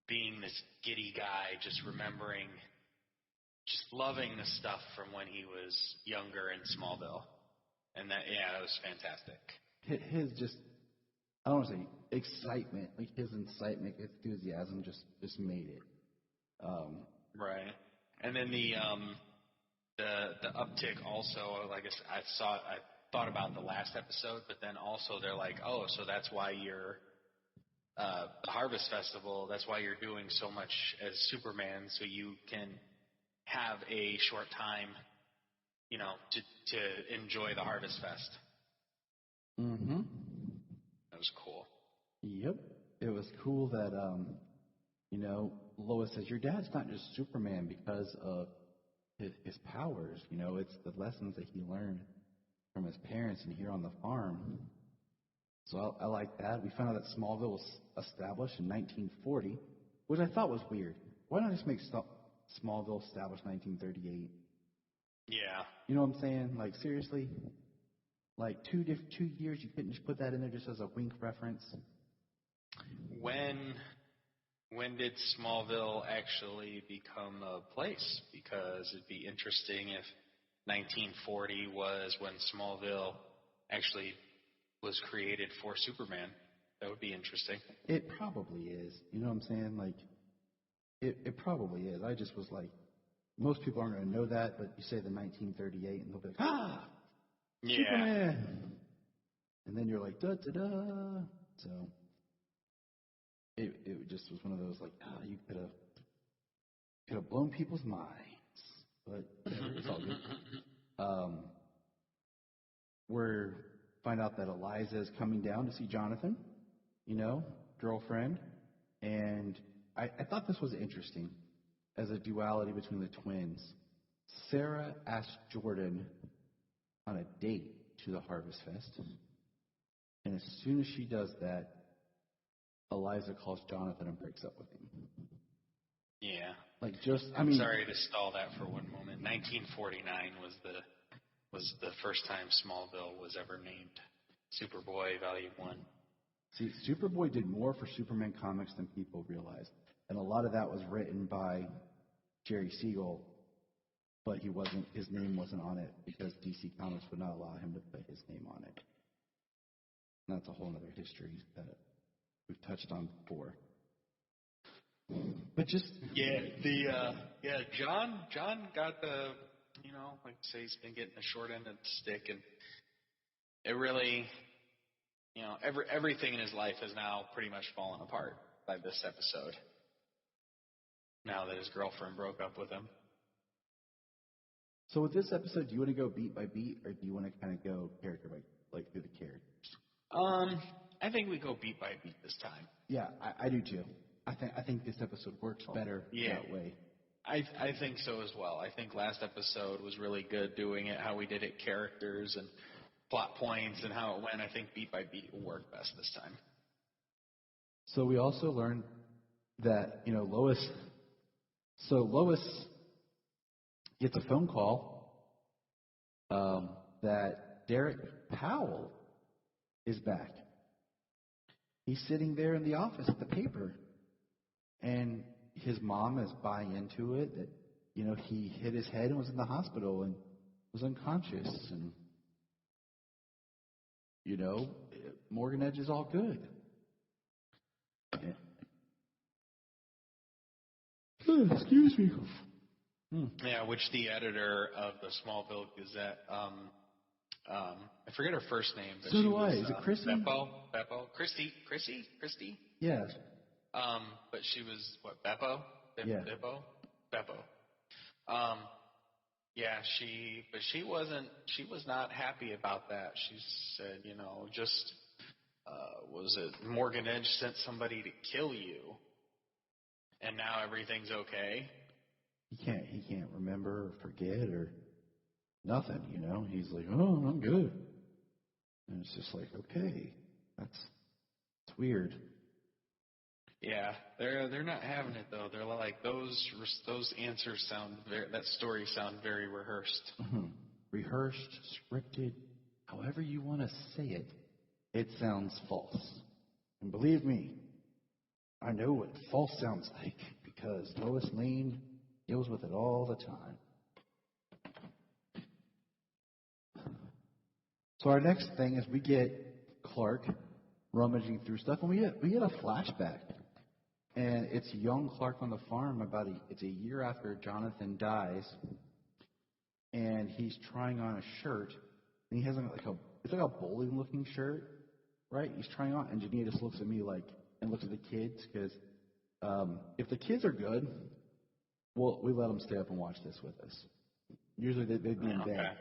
being this giddy guy, just remembering, just loving the stuff from when he was younger in Smallville, and that was fantastic. His just, I don't want to say excitement, like his incitement, enthusiasm just made it. Right. And then the uptick also, like I thought about the last episode, but then also they're like, oh, so that's why you're the Harvest Festival. That's why you're doing so much as Superman, so you can have a short time, to enjoy the Harvest Fest. Mm-hmm. That was cool. Yep. It was cool that, Lois says, your dad's not just Superman because of his powers. It's the lessons that he learned from his parents and here on the farm. So I like that. We found out that Smallville was established in 1940, which I thought was weird. Why not just make Smallville established 1938? Yeah. You know what I'm saying? Like, seriously? Like, 2 years, you couldn't just put that in there just as a wink reference? When did Smallville actually become a place? Because it'd be interesting if 1940 was when Smallville actually was created for Superman. That would be interesting. It probably is. You know what I'm saying? Like, it probably is. I just was like, most people aren't going to know that, but you say the 1938 and they'll be like, yeah. Superman! And then you're like, da-da-da. So, it just was one of those, like, you could have blown people's minds. But whatever, it's all good. We find out that Eliza is coming down to see Jonathan, girlfriend. And I thought this was interesting as a duality between the twins. Sarah asked Jordan on a date to the Harvest Fest. And as soon as she does that, Eliza calls Jonathan and breaks up with him. Yeah. Like, I'm sorry to stall that for one moment. 1949 was the first time Smallville was ever named Superboy Volume 1. See, Superboy did more for Superman comics than people realized. And a lot of that was written by Jerry Siegel, but his name wasn't on it because DC Comics would not allow him to put his name on it. And that's a whole other history that we've touched on before. But just John got the, like I say, he's been getting the short end of the stick, and it really, everything in his life has now pretty much fallen apart by this episode. Now that his girlfriend broke up with him. So with this episode, do you want to go beat by beat, or do you want to kind of go character by, like, through the characters? I think we go beat by beat this time. Yeah, I do too. I think this episode works better that way. I think so as well. I think last episode was really good doing it, how we did it, characters and plot points and how it went. I think beat by beat will work best this time. So we also learned that, Lois gets a phone call that Derek Powell is back. He's sitting there in the office at the paper, and his mom is buying into it that, he hit his head and was in the hospital and was unconscious, and, Morgan Edge is all good. Excuse me. Yeah, which the editor of the Smallville Gazette, I forget her first name, but so she do was, I. Is it Chrissy? Beppo, Christy. Yeah. But she was what, Beppo? Yeah. Beppo. Yeah, she was not happy about that. She said, was it Morgan Edge sent somebody to kill you, and now everything's okay? He can't remember or forget or nothing, He's like, oh, I'm good. And it's just like, okay, that's weird. Yeah, they're not having it though. They're like those answers that story sound very rehearsed. Rehearsed, scripted, however you want to say it, it sounds false. And believe me, I know what false sounds like because Lois Lane deals with it all the time. So our next thing is we get Clark rummaging through stuff, and we get a flashback. And it's young Clark on the farm. It's a year after Jonathan dies, and he's trying on a shirt. And he has it's like a bowling looking shirt, right? He's trying on, and Jania just looks at me and looks at the kids because if the kids are good, we let them stay up and watch this with us. Usually they'd be in bed,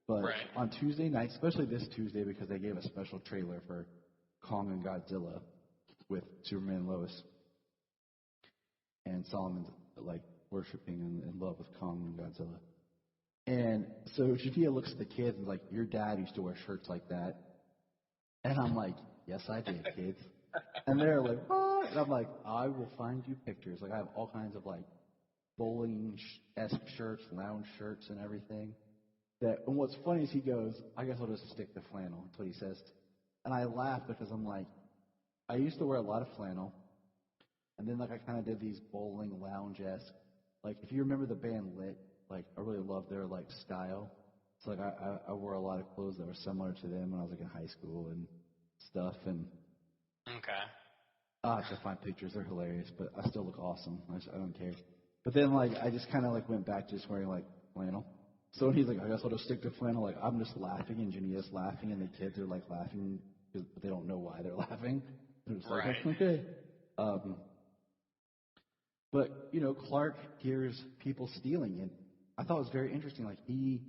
but on Tuesday night, especially this Tuesday, because they gave a special trailer for Kong and Godzilla with Superman and Lois. And Solomon's worshiping and in love with Kong and Godzilla. And so Jania looks at the kids and your dad used to wear shirts like that. And I'm like, yes, I did, kids. And they're like, what? And I'm like, I will find you pictures. I have all kinds of bowling-esque shirts, lounge shirts and everything. And what's funny is he goes, I guess I'll just stick to flannel. That's what he says. And I laugh because I'm like, I used to wear a lot of flannel. And then, I kind of did these bowling lounge-esque. If you remember the band Lit, I really loved their, style. So, I wore a lot of clothes that were similar to them when I was, in high school and stuff. And okay. I have to find pictures. They're hilarious, but I still look awesome. I don't care. But then, I just kind of, went back to just wearing, flannel. So when he's like, I guess I'll just stick to flannel, I'm just laughing, and Jania's laughing, and the kids are, laughing, but they don't know why they're laughing. They're just right. Okay. But, Clark hears people stealing, and I thought it was very interesting. He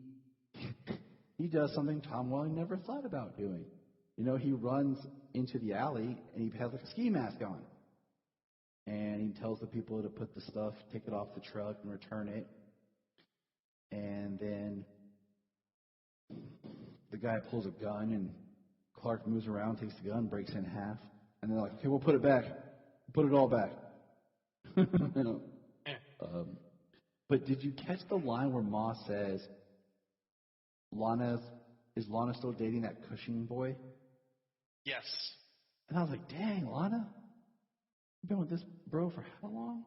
does something Tom Welling never thought about doing. He runs into the alley, and he has, a ski mask on. And he tells the people to put the stuff, take it off the truck, and return it. And then the guy pulls a gun, and Clark moves around, takes the gun, breaks it in half. And they're like, okay, we'll put it back. Put it all back. But did you catch the line where Ma says, is Lana still dating that Cushing boy? Yes. And I was like, dang, Lana, you've been with this bro for how long?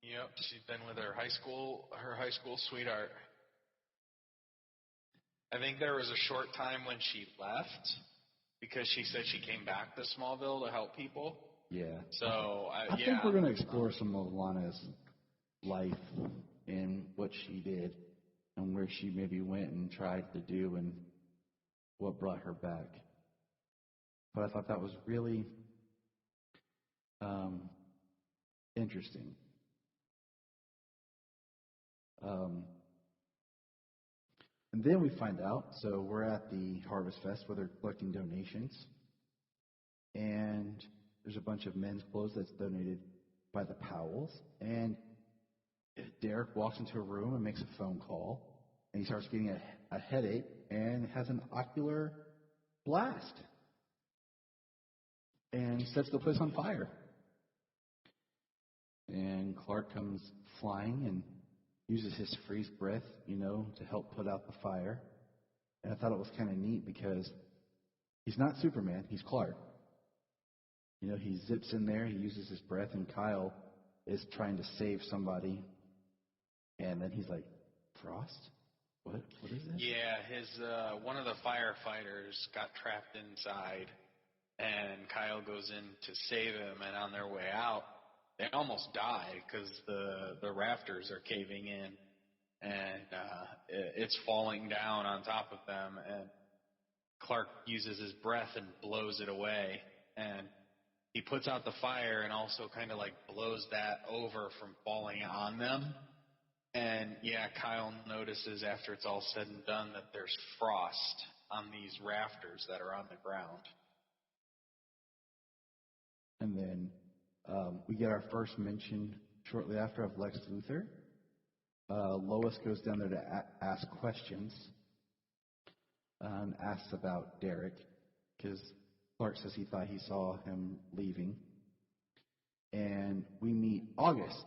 Yep, she's been with her high school sweetheart. I think there was a short time when she left because she said she came back to Smallville to help people. Yeah. So I think we're going to explore some of Lana's life and what she did and where she maybe went and tried to do and what brought her back. But I thought that was really interesting. And then we find out, so we're at the Harvest Fest where they're collecting donations. And there's a bunch of men's clothes that's donated by the Powells. And Derek walks into a room and makes a phone call. And he starts getting a headache and has an ocular blast. And sets the place on fire. And Clark comes flying and uses his freeze breath, to help put out the fire. And I thought it was kind of neat because he's not Superman, he's Clark. He zips in there, he uses his breath, and Kyle is trying to save somebody. And then he's like, Frost? What is this? Yeah, his one of the firefighters got trapped inside, and Kyle goes in to save him, and on their way out, they almost die because the rafters are caving in, and it's falling down on top of them, and Clark uses his breath and blows it away, and he puts out the fire and also kind of blows that over from falling on them. And yeah, Kyle notices after it's all said and done that there's frost on these rafters that are on the ground. And then we get our first mention shortly after of Lex Luthor. Lois goes down there to ask questions and asks about Derek because Clark says he thought he saw him leaving. And we meet August,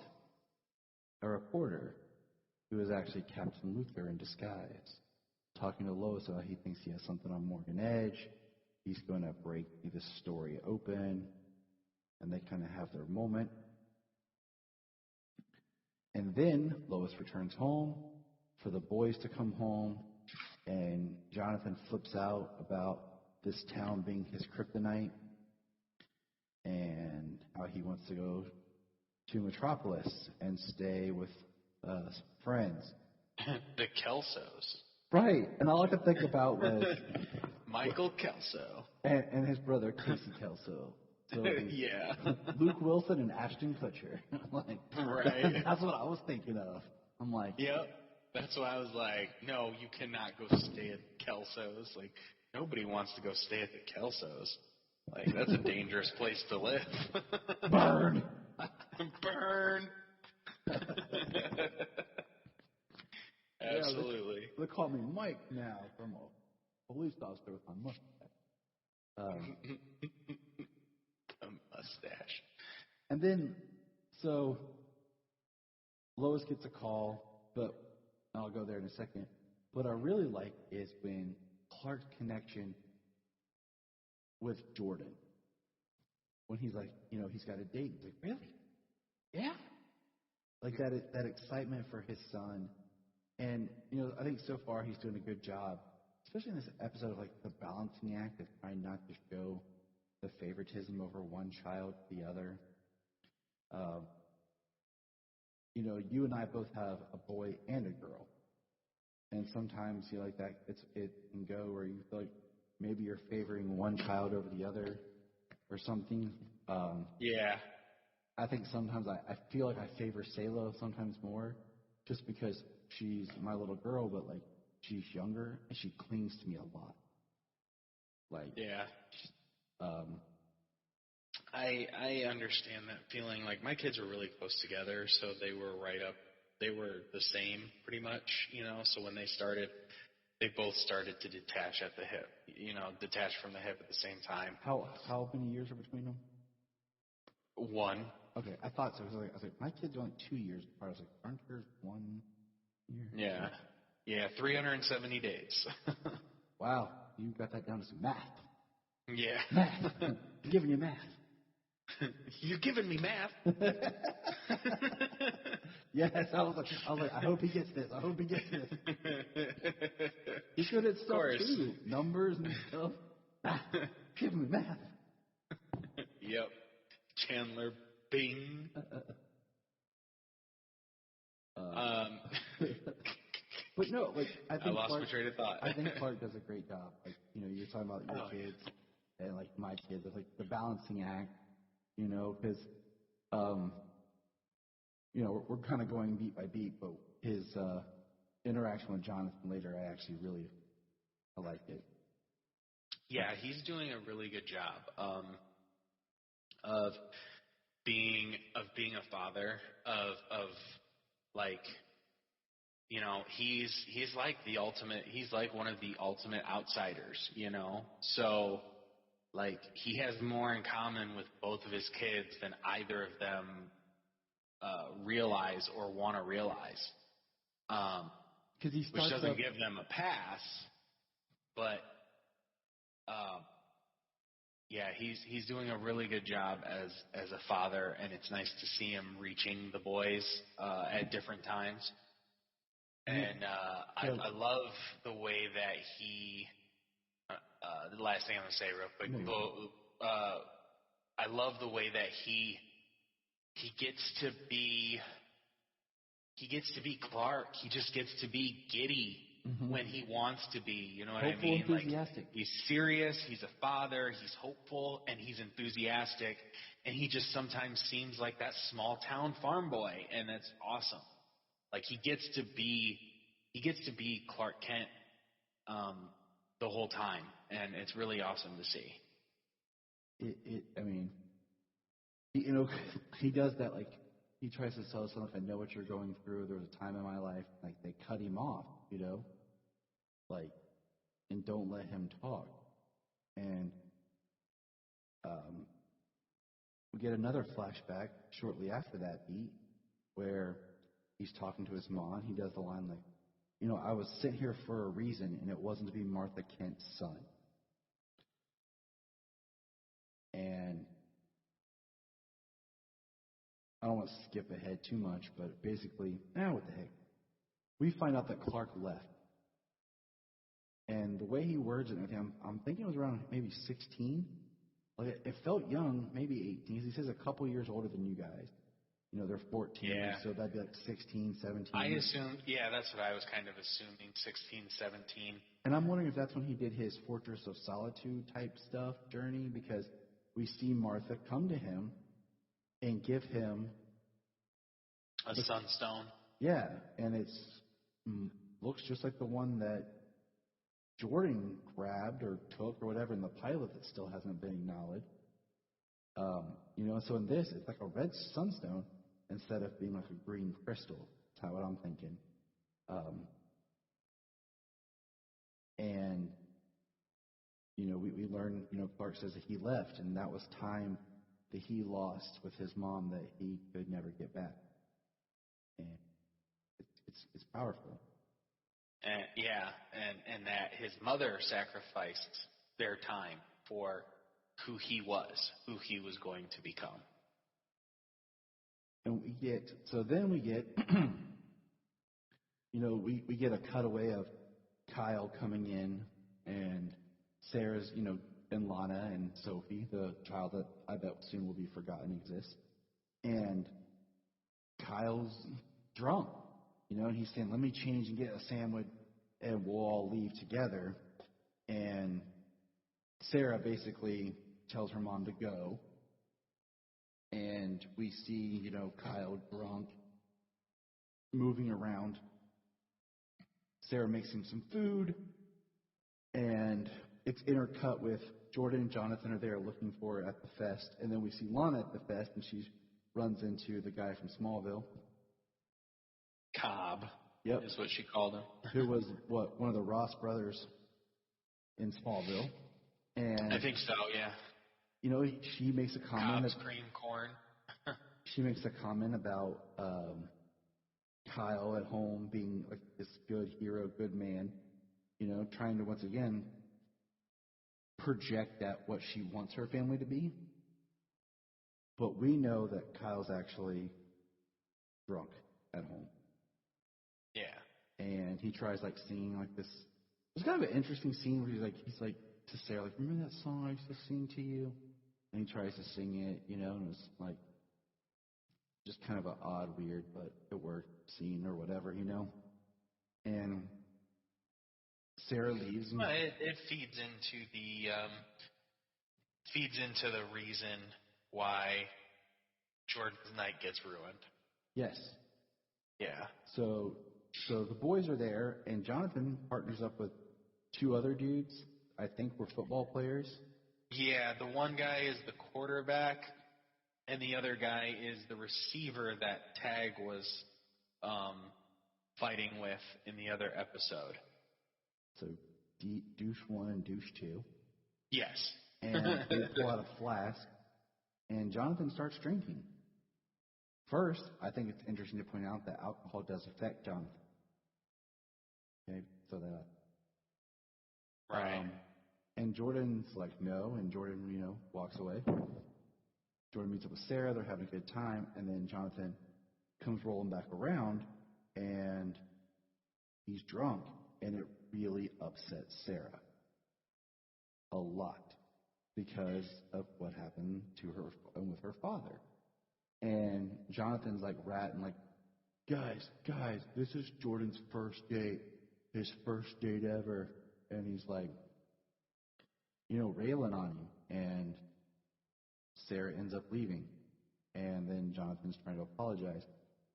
a reporter who is actually Captain Luther in disguise, talking to Lois about he thinks he has something on Morgan Edge. He's going to break this story open, and they kind of have their moment. And then Lois returns home for the boys to come home, and Jonathan flips out about this town being his kryptonite and how he wants to go to Metropolis and stay with friends. The Kelsos. Right. And all I could think about was Michael Kelso. And his brother, Casey Kelso. So yeah. Luke Wilson and Ashton Kutcher. Like, right. That's what I was thinking of. I'm like, yep. That's why I was like, no, you cannot go stay at Kelso's. Like, nobody wants to go stay at the Kelso's. Like, that's a dangerous place to live. burn. Burn. Absolutely. They call me Mike now from a police officer with my mustache. A mustache. And then, so Lois gets a call, but I'll go there in a second. What I really like is when Clark's connection with Jordan, when he's like, he's got a date. He's like, really? Yeah. Like that excitement for his son. And, I think so far he's doing a good job, especially in this episode of like the balancing act of trying not to show the favoritism over one child to the other. You and I both have a boy and a girl. And sometimes like that, it can go where you feel like maybe you're favoring one child over the other or something. Yeah. I think sometimes I feel like I favor Salo sometimes more just because she's my little girl, but like she's younger and she clings to me a lot. Like, yeah. I understand that feeling. Like, my kids were really close together, so they were they were the same pretty much, so when they started, they both started to detach at the hip, detach from the hip at the same time. How many years are between them? 1. Okay, I thought so. I was like, my kids are only 2 years apart. I was like, aren't yours 1 year? Yeah, 370 days. Wow, you got that down to some math. Yeah. Math. I'm giving you math. You're giving me math. Yes, I was like, I hope he gets this. He's good at stuff too, numbers and stuff. Giving me math. Yep. Chandler Bing. But no, like I think lost Clark, my train of thought. I think Clark does a great job. Like you're talking about your kids and like my kids. It's like the balancing act. Because we're kind of going beat by beat, but his interaction with Jonathan later, I liked it. Yeah, he's doing a really good job of being a father, of like, he's like the ultimate. He's like one of the ultimate outsiders, So, like, he has more in common with both of his kids than either of them realize or want to realize. Because which doesn't give them a pass, but yeah, he's doing a really good job as a father, and it's nice to see him reaching the boys at different times. And I love the way that he. The last thing I'm gonna say real quick. I love the way that he gets to be. He gets to be Clark. He just gets to be giddy when he wants to be. You know what hopeful, I mean? Enthusiastic. Like, he's serious. He's a father. He's hopeful, and he's enthusiastic. And he just sometimes seems like that small town farm boy, and that's awesome. Like, he gets to be Clark Kent the whole time, and it's really awesome to see. I mean, he does that. Like, he tries to tell us something. I know what you're going through. There was a time in my life, like, they cut him off, like, and don't let him talk. And we get another flashback shortly after that beat where he's talking to his mom. He does the line like, I was sent here for a reason, and it wasn't to be Martha Kent's son. And I don't want to skip ahead too much, but basically, what the heck? We find out that Clark left. And the way he words it, I'm thinking it was around maybe 16. Like it felt young, maybe 18. He says a couple years older than you guys. They're 14, so that'd be like 16, 17. I assumed, that's what I was kind of assuming, 16, 17. And I'm wondering if that's when he did his Fortress of Solitude type stuff, journey, because we see Martha come to him and give him a sunstone. Yeah, and it looks just like the one that Jordan grabbed or took or whatever in the pilot that still hasn't been acknowledged. So in this, it's like a red sunstone instead of being like a green crystal. That's what I'm thinking. And we learn, Clark says that he left, and that was time that he lost with his mom that he could never get back. And it's powerful. And that his mother sacrificed their time for who he was going to become. And we get we get a cutaway of Kyle coming in, and Sarah's, and Lana and Sophie, the child that I bet soon will be forgotten exists. And Kyle's drunk, and he's saying, let me change and get a sandwich and we'll all leave together. And Sarah basically tells her mom to go. And we see, Kyle drunk, moving around. Sarah makes him some food, and it's intercut with Jordan and Jonathan are there looking for her at the fest. And then we see Lana at the fest, and she runs into the guy from Smallville. Cobb. Yep. Is what she called him. Who was, one of the Ross brothers in Smallville. And I think so, yeah. She makes a comment. Cobb's cream corn. She makes a comment about Kyle at home being like this good hero, good man, trying to once again project that what she wants her family to be. But we know that Kyle's actually drunk at home. Yeah. And he tries like singing like this. It's kind of an interesting scene where he's like to Sarah, like, remember that song I used to sing to you? And he tries to sing it, and it was like just kind of an odd, weird, but it worked scene or whatever, And Sarah leaves. And it feeds into the reason why Jordan's night gets ruined. Yes. Yeah. So the boys are there, and Jonathan partners up with two other dudes. I think were football players. Yeah, the one guy is the quarterback, and the other guy is the receiver that Tag was fighting with in the other episode. So douche 1 and douche 2. Yes. And they pull out a flask, and Jonathan starts drinking. First, I think it's interesting to point out that alcohol does affect Jonathan. Okay, so that. Right. And Jordan's like, no, and Jordan, walks away. Jordan meets up with Sarah, they're having a good time, and then Jonathan comes rolling back around, and he's drunk, and it really upsets Sarah a lot because of what happened to her with her father. And Jonathan's like ratting, like, guys, this is Jordan's first date, his first date ever. And he's like, railing on him. And Sarah ends up leaving. And then Jonathan's trying to apologize.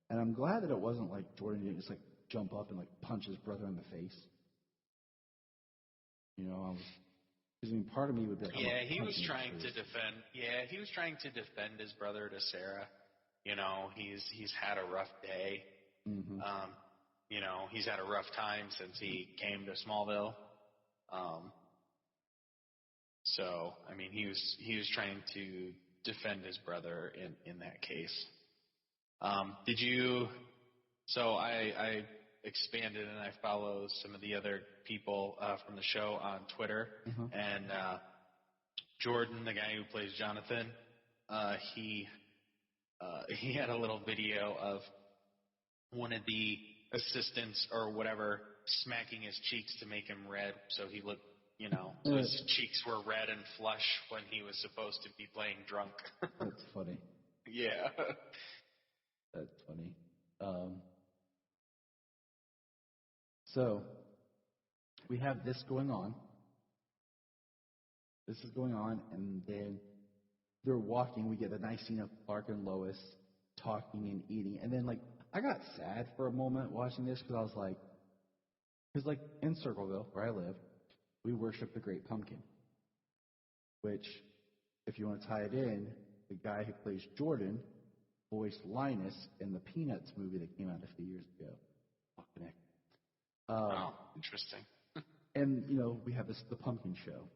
And I'm glad that it wasn't like Jordan didn't just like jump up and like punch his brother in the face. Part of me would be like, he was trying to defend. Yeah, he was trying to defend his brother to Sarah. He's had a rough day. Mm-hmm. He's had a rough time since he came to Smallville. So, I mean, he was trying to defend his brother in that case. Did you? So I expanded and I follow some of the other people from the show on Twitter, and Jordan, the guy who plays Jonathan, he had a little video of one of the assistants or whatever smacking his cheeks to make him red, so he looked, so his cheeks were red and flush when he was supposed to be playing drunk. That's funny. Yeah. That's funny. So we have this going on. This is going on, and then they're walking. We get a nice scene of Clark and Lois talking and eating. And then, I got sad for a moment watching this because I was like, in Circleville, where I live, we worship the Great Pumpkin, which, if you want to tie it in, the guy who plays Jordan voiced Linus in the Peanuts movie that came out a few years ago. Fucking heck. Oh, interesting. And, we have the pumpkin show.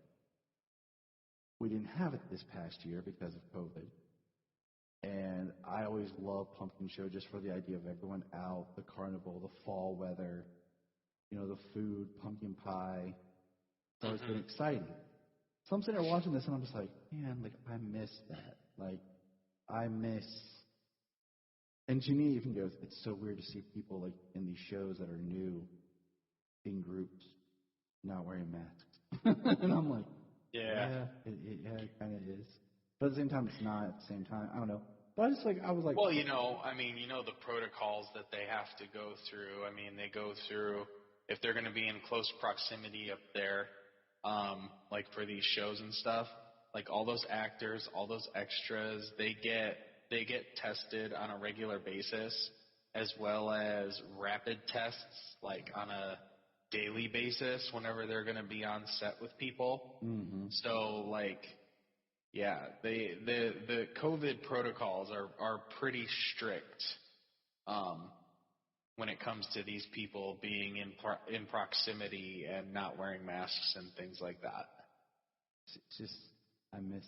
We didn't have it this past year because of COVID. And I always love pumpkin show just for the idea of everyone out, the carnival, the fall weather, the food, pumpkin pie. So it's been exciting. So I'm sitting there watching this and I'm just like, man, I miss that. I miss. And Janine even goes, it's so weird to see people in these shows that are new in groups not wearing masks. And I'm like, yeah, it kind of is. But at the same time, it's not. At the same time, I don't know. But I was like, well, the protocols that they have to go through. I mean, they go through if they're going to be in close proximity up there, for these shows and stuff. All those actors, all those extras, they get tested on a regular basis, as well as rapid tests, on a daily basis whenever they're going to be on set with people. So, yeah, the COVID protocols are pretty strict when it comes to these people being in proximity and not wearing masks and things like that. It's just I miss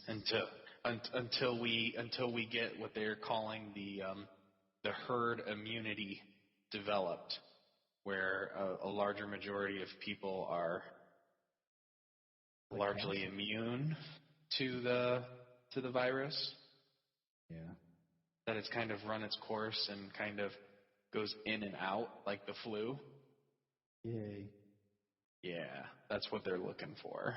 until we get what they're calling the herd immunity developed, where a larger majority of people are largely immune to the virus. Yeah. That it's kind of run its course and kind of goes in and out like the flu. Yay. Yeah, that's what they're looking for.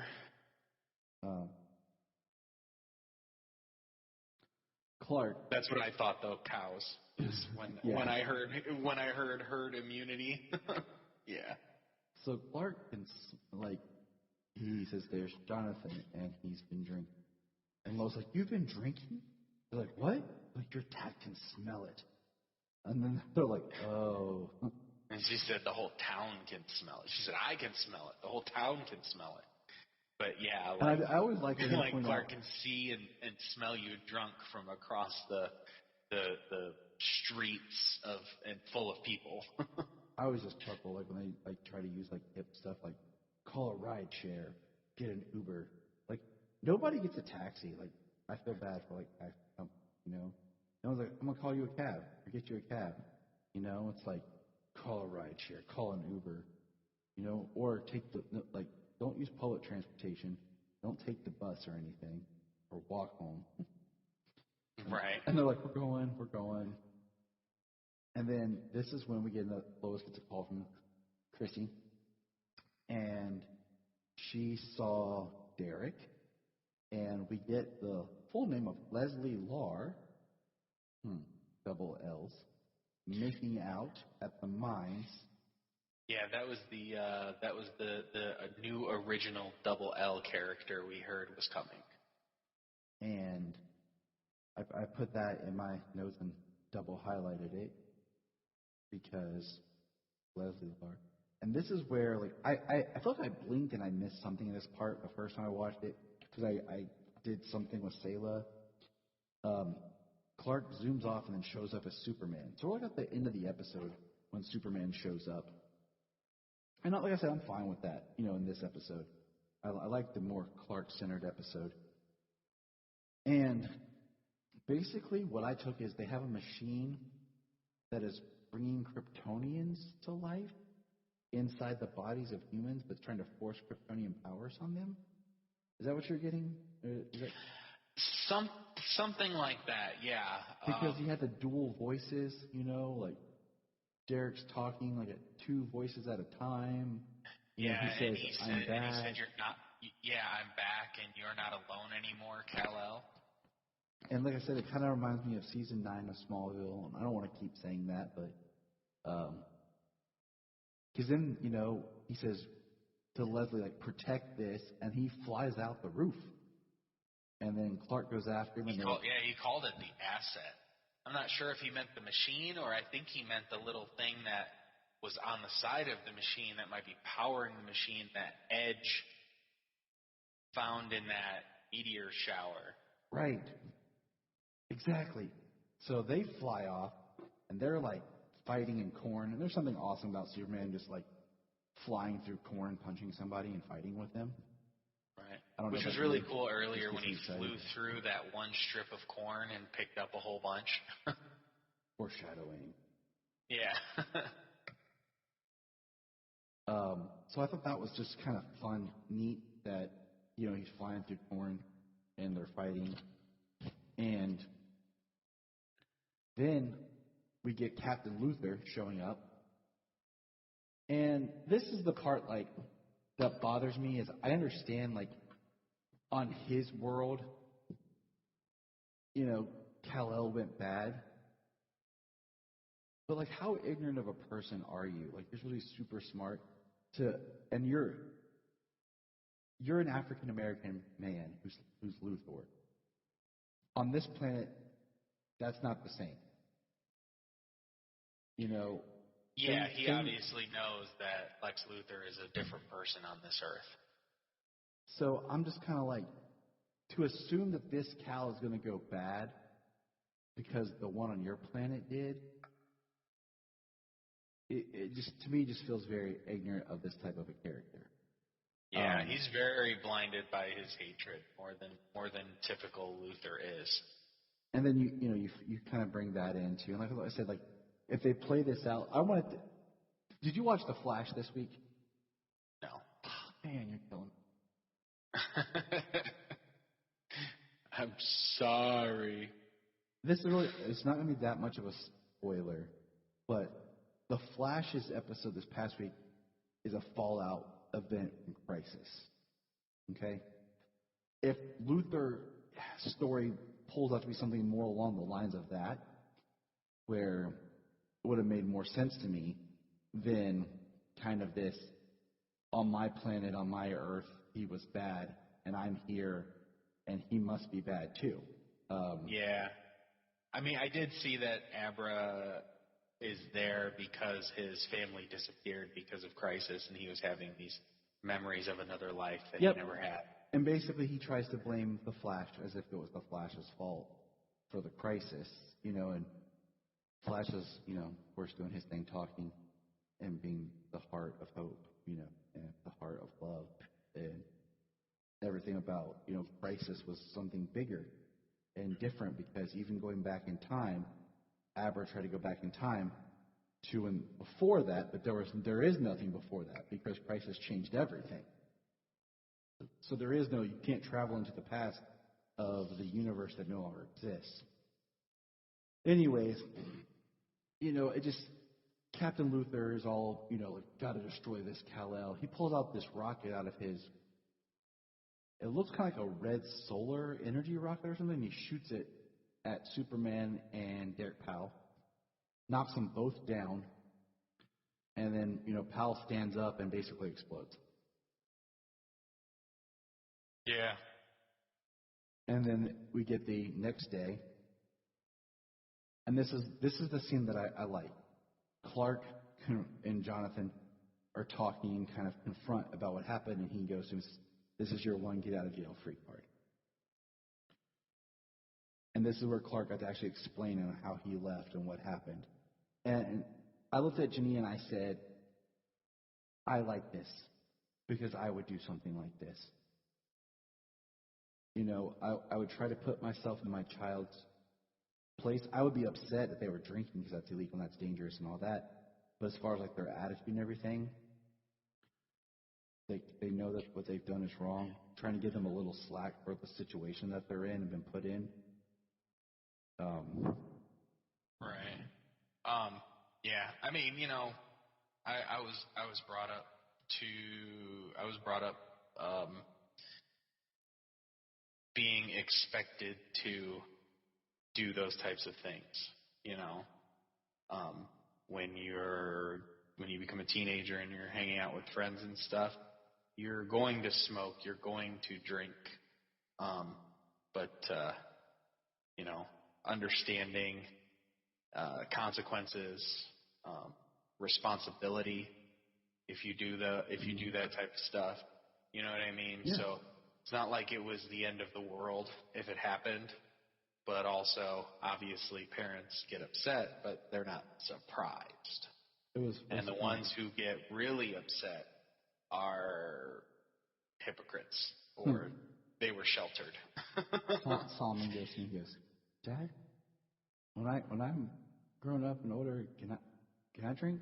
Clark. That's what I thought though. Cows is when I heard herd immunity. Yeah. So Clark can he says there's Jonathan and he's been drinking, and Lois like, you've been drinking? They're like, what? Your dad can smell it. And then they're like, oh. And she said the whole town can smell it. She said I can smell it. The whole town can smell it. But yeah, I always like Clark can see and smell you drunk from across the streets and full of people. I always just chuckle when they try to use hip stuff call a ride share, get an Uber. Nobody gets a taxi. I feel bad for taxi companies, No one's like, I'm gonna call you a cab or get you a cab. It's call a ride share, call an Uber, or take don't use public transportation. Don't take the bus or anything, or walk home. Right. And they're like, we're going. And then this is when Lois gets a call from Chrissy, and she saw Derek, and we get the full name of Leslie Lar, double L's, making out at the mines. Yeah, that was a new original double L character we heard was coming. And I put that in my notes and double highlighted it because Leslie Lar. And this is where I felt like I blinked and I missed something in this part the first time I watched it because I did something with Sayla. Clark zooms off and then shows up as Superman. So we're at the end of the episode when Superman shows up. And like I said, I'm fine with that, in this episode. I like the more Clark-centered episode. And basically what I took is they have a machine that is bringing Kryptonians to life inside the bodies of humans, but trying to force Kryptonian powers on them. Is that what you're getting? Is that... Something like that, yeah. Because he had the dual voices, like Derek's talking like at two voices at a time. He says, "I'm back." And he said, "You're not." Yeah, I'm back, and you're not alone anymore, Kal-El. And like I said, it kind of reminds me of season 9 of Smallville. And I don't want to keep saying that, but because then he says to Leslie, like, protect this, and he flies out the roof. And then Clark goes after him. He called it the asset. I'm not sure if he meant the machine, or I think he meant the little thing that was on the side of the machine that might be powering the machine that Edge found in that meteor shower. Right. Exactly. So they fly off, and they're like fighting in corn. And there's something awesome about Superman just like flying through corn, punching somebody, and fighting with them. Right. Which was really cool earlier when he flew through that one strip of corn and picked up a whole bunch. Foreshadowing. Yeah. So I thought that was just kind of fun, neat that, he's flying through corn and they're fighting. And then we get Captain Luthor showing up. And this is the part, like, that bothers me is I understand, like, on his world, Kal-El went bad. But, like, how ignorant of a person are you? Like, you're really super smart and you're an African-American man who's Luthor. On this planet, that's not the same. Yeah, he obviously knows that Lex Luthor is a different person on this Earth. So I'm just kind of like, to assume that this Cal is going to go bad because the one on your planet did, it just, to me, just feels very ignorant of this type of a character. Yeah, he's very blinded by his hatred more than typical Luthor is. And then you kind of bring that into, and like I said, like if they play this out, did you watch The Flash this week? No. Oh, man, you're killing me. I'm sorry. This is really, it's not going to be that much of a spoiler, but The Flash's episode this past week is a fallout event from Crisis. Okay? If Luthor's story pulls out to be something more along the lines of that, where it would have made more sense to me than kind of this, on my planet, on my Earth, he was bad, and I'm here, and he must be bad too. Yeah. I mean, I did see that Abra is there because his family disappeared because of Crisis, and he was having these memories of another life that he never had. And basically he tries to blame the Flash as if it was the Flash's fault for the Crisis, and Flash is, of course, doing his thing, talking and being the heart of hope, and the heart of love, and everything about, Crisis was something bigger and different, because even going back in time, Abra tried to go back in time to and before that, but there is nothing before that, because Crisis changed everything. So you can't travel into the past of the universe that no longer exists. Anyways, it just, Captain Luthor is all, like, gotta destroy this Kal-El. He pulls out this rocket out of his, it looks kind of like a red solar energy rocket or something. He shoots it at Superman and Derek Powell, knocks them both down, and then, Powell stands up and basically explodes. Yeah. And then we get the next day, and this is the scene that I like. Clark and Jonathan are talking and kind of confront about what happened, and he goes to him, "This is your one get out of jail free card." And this is where Clark got to actually explain on how he left and what happened. And I looked at Janine and I said, I like this because I would do something like this. I would try to put myself in my child's place. I would be upset that they were drinking because that's illegal and that's dangerous and all that. But as far as like their attitude and everything, they know that what they've done is wrong. Trying to give them a little slack for the situation that they're in and been put in. Right. Yeah. I mean, I was brought up being expected to do those types of things. When you become a teenager and you're hanging out with friends and stuff, you're going to smoke, you're going to drink, but understanding consequences, responsibility. If you do that type of stuff, you know what I mean. Yeah. So it's not like it was the end of the world if it happened, but also obviously parents get upset, but they're not surprised. And the ones who get really upset are hypocrites, or they were sheltered. Solomon goes, Dad, when I'm grown up and older, can I drink?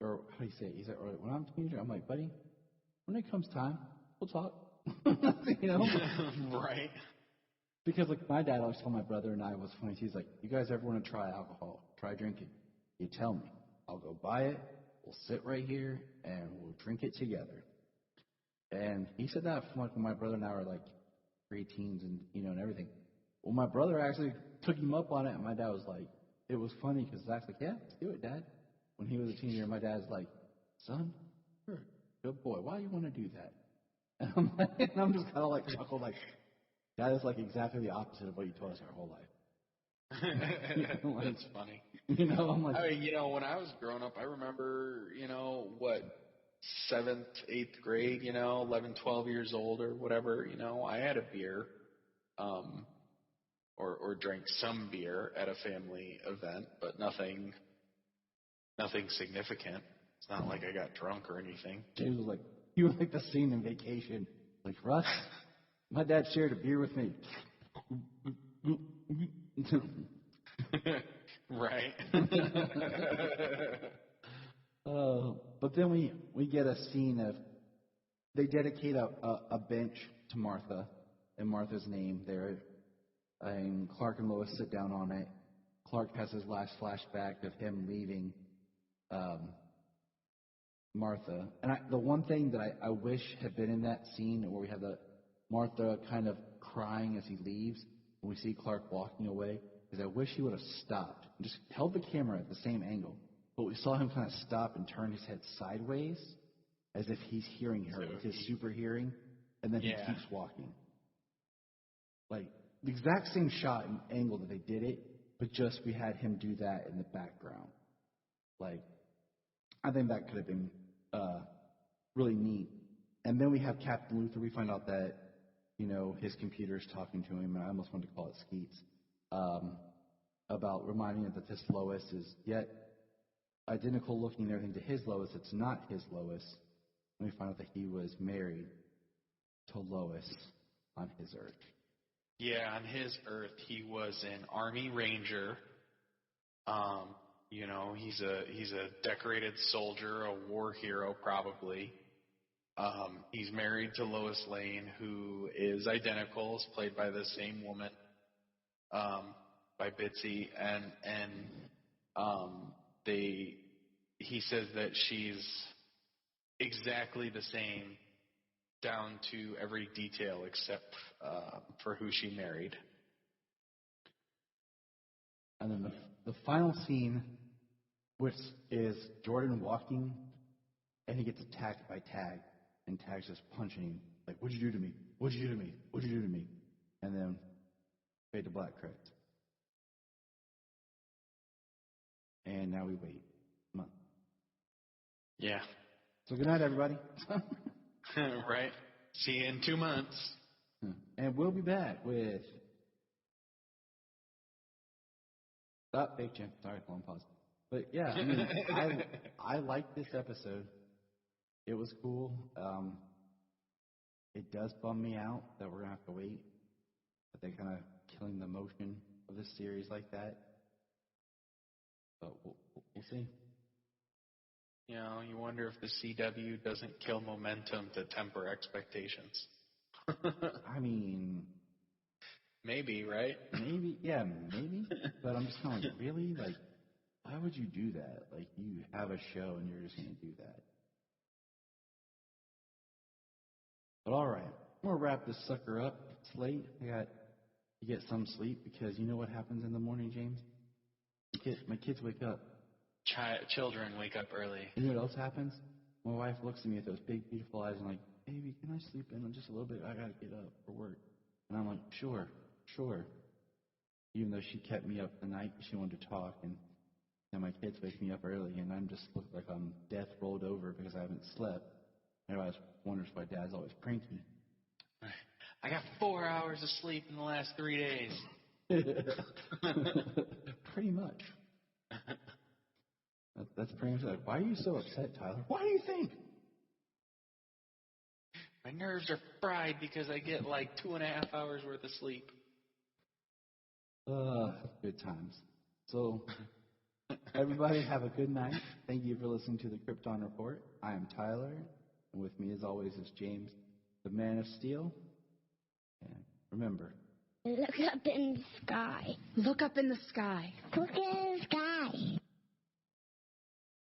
Or how do you say it? He's like, or when I'm a teenager, I'm like, buddy, when it comes time, we'll talk. Right. Because like my dad always told my brother and I was funny. He's like, you guys ever want to try alcohol? Try drinking. You tell me. I'll go buy it. We'll sit right here and we'll drink it together. And he said that from like when my brother and I were like preteens and and everything. Well, my brother actually took him up on it, and my dad was like, it was funny because Zach's like, yeah, let's do it, Dad. When he was a teenager, my dad's like, son, you're a good boy. Why do you want to do that? And I'm just kind of like chuckled, like, that is like exactly the opposite of what you told us our whole life. That's funny. I'm like, when I was growing up, I remember, 7th, 8th grade, 11, 12 years old or whatever, I had a beer, or drank some beer at a family event, but nothing significant. It's not like I got drunk or anything. James was like, you were like the scene in Vacation. Like, Russ, my dad shared a beer with me. Right. But then we get a scene of, they dedicate a bench to Martha in Martha's name there. And Clark and Lois sit down on it. Clark has his last flashback of him leaving Martha. And the one thing that I wish had been in that scene where we have the Martha kind of crying as he leaves, and we see Clark walking away, is I wish he would have stopped and just held the camera at the same angle. But we saw him kind of stop and turn his head sideways as if he's hearing her with his super hearing, and then he keeps walking. Like, the exact same shot and angle that they did it, but just we had him do that in the background. Like, I think that could have been really neat. And then we have Captain Luther. We find out that, his computer is talking to him, and I almost wanted to call it Skeets, about reminding him that this Lois is yet identical looking and everything to his Lois. It's not his Lois. And we find out that he was married to Lois on his Earth. Yeah, on his Earth, he was an Army Ranger. He's a decorated soldier, a war hero, probably. He's married to Lois Lane, who is identical, is played by the same woman, by Bitsy, and he says that she's exactly the same down to every detail except for who she married. And then the final scene, which is Jordan walking, and he gets attacked by Tag, and Tag's just punching him. Like, what'd you do to me? What'd you do to me? What'd you do to me? And then fade to black credits. And now we wait a month. Yeah. So good night, everybody. Right. See you in 2 months. And we'll be back with... Stop, fake Jim. Sorry, long pause. But yeah, I mean, I liked this episode. It was cool. It does bum me out that we're going to have to wait. But they're kind of killing the motion of a series like that. But we'll see. You know, you wonder if the CW doesn't kill momentum to temper expectations. I mean, maybe, right? Maybe. But I'm just kind of like, really? Like, why would you do that? Like, you have a show and you're just going to do that. But all right, I'm going to wrap this sucker up. It's late. I got to get some sleep because you know what happens in the morning, James? My kids wake up. Children wake up early. You know what else happens? My wife looks at me with those big, beautiful eyes and like, baby, can I sleep in just a little bit? I got to get up for work. And I'm like, sure. Even though she kept me up the night, she wanted to talk. And now my kids wake me up early, and I'm just look like I'm death rolled over because I haven't slept. Everybody wonders why Dad's always cranky. I got 4 hours of sleep in the last 3 days. Pretty much. That's pretty much like, why are you so upset, Tyler? Why do you think? My nerves are fried because I get like 2.5 hours worth of sleep. Good times. So, everybody have a good night. Thank you for listening to the Krypton Report. I am Tyler, and with me as always is James, the Man of Steel. And remember, look up in the sky. Look up in the sky. Look in the sky.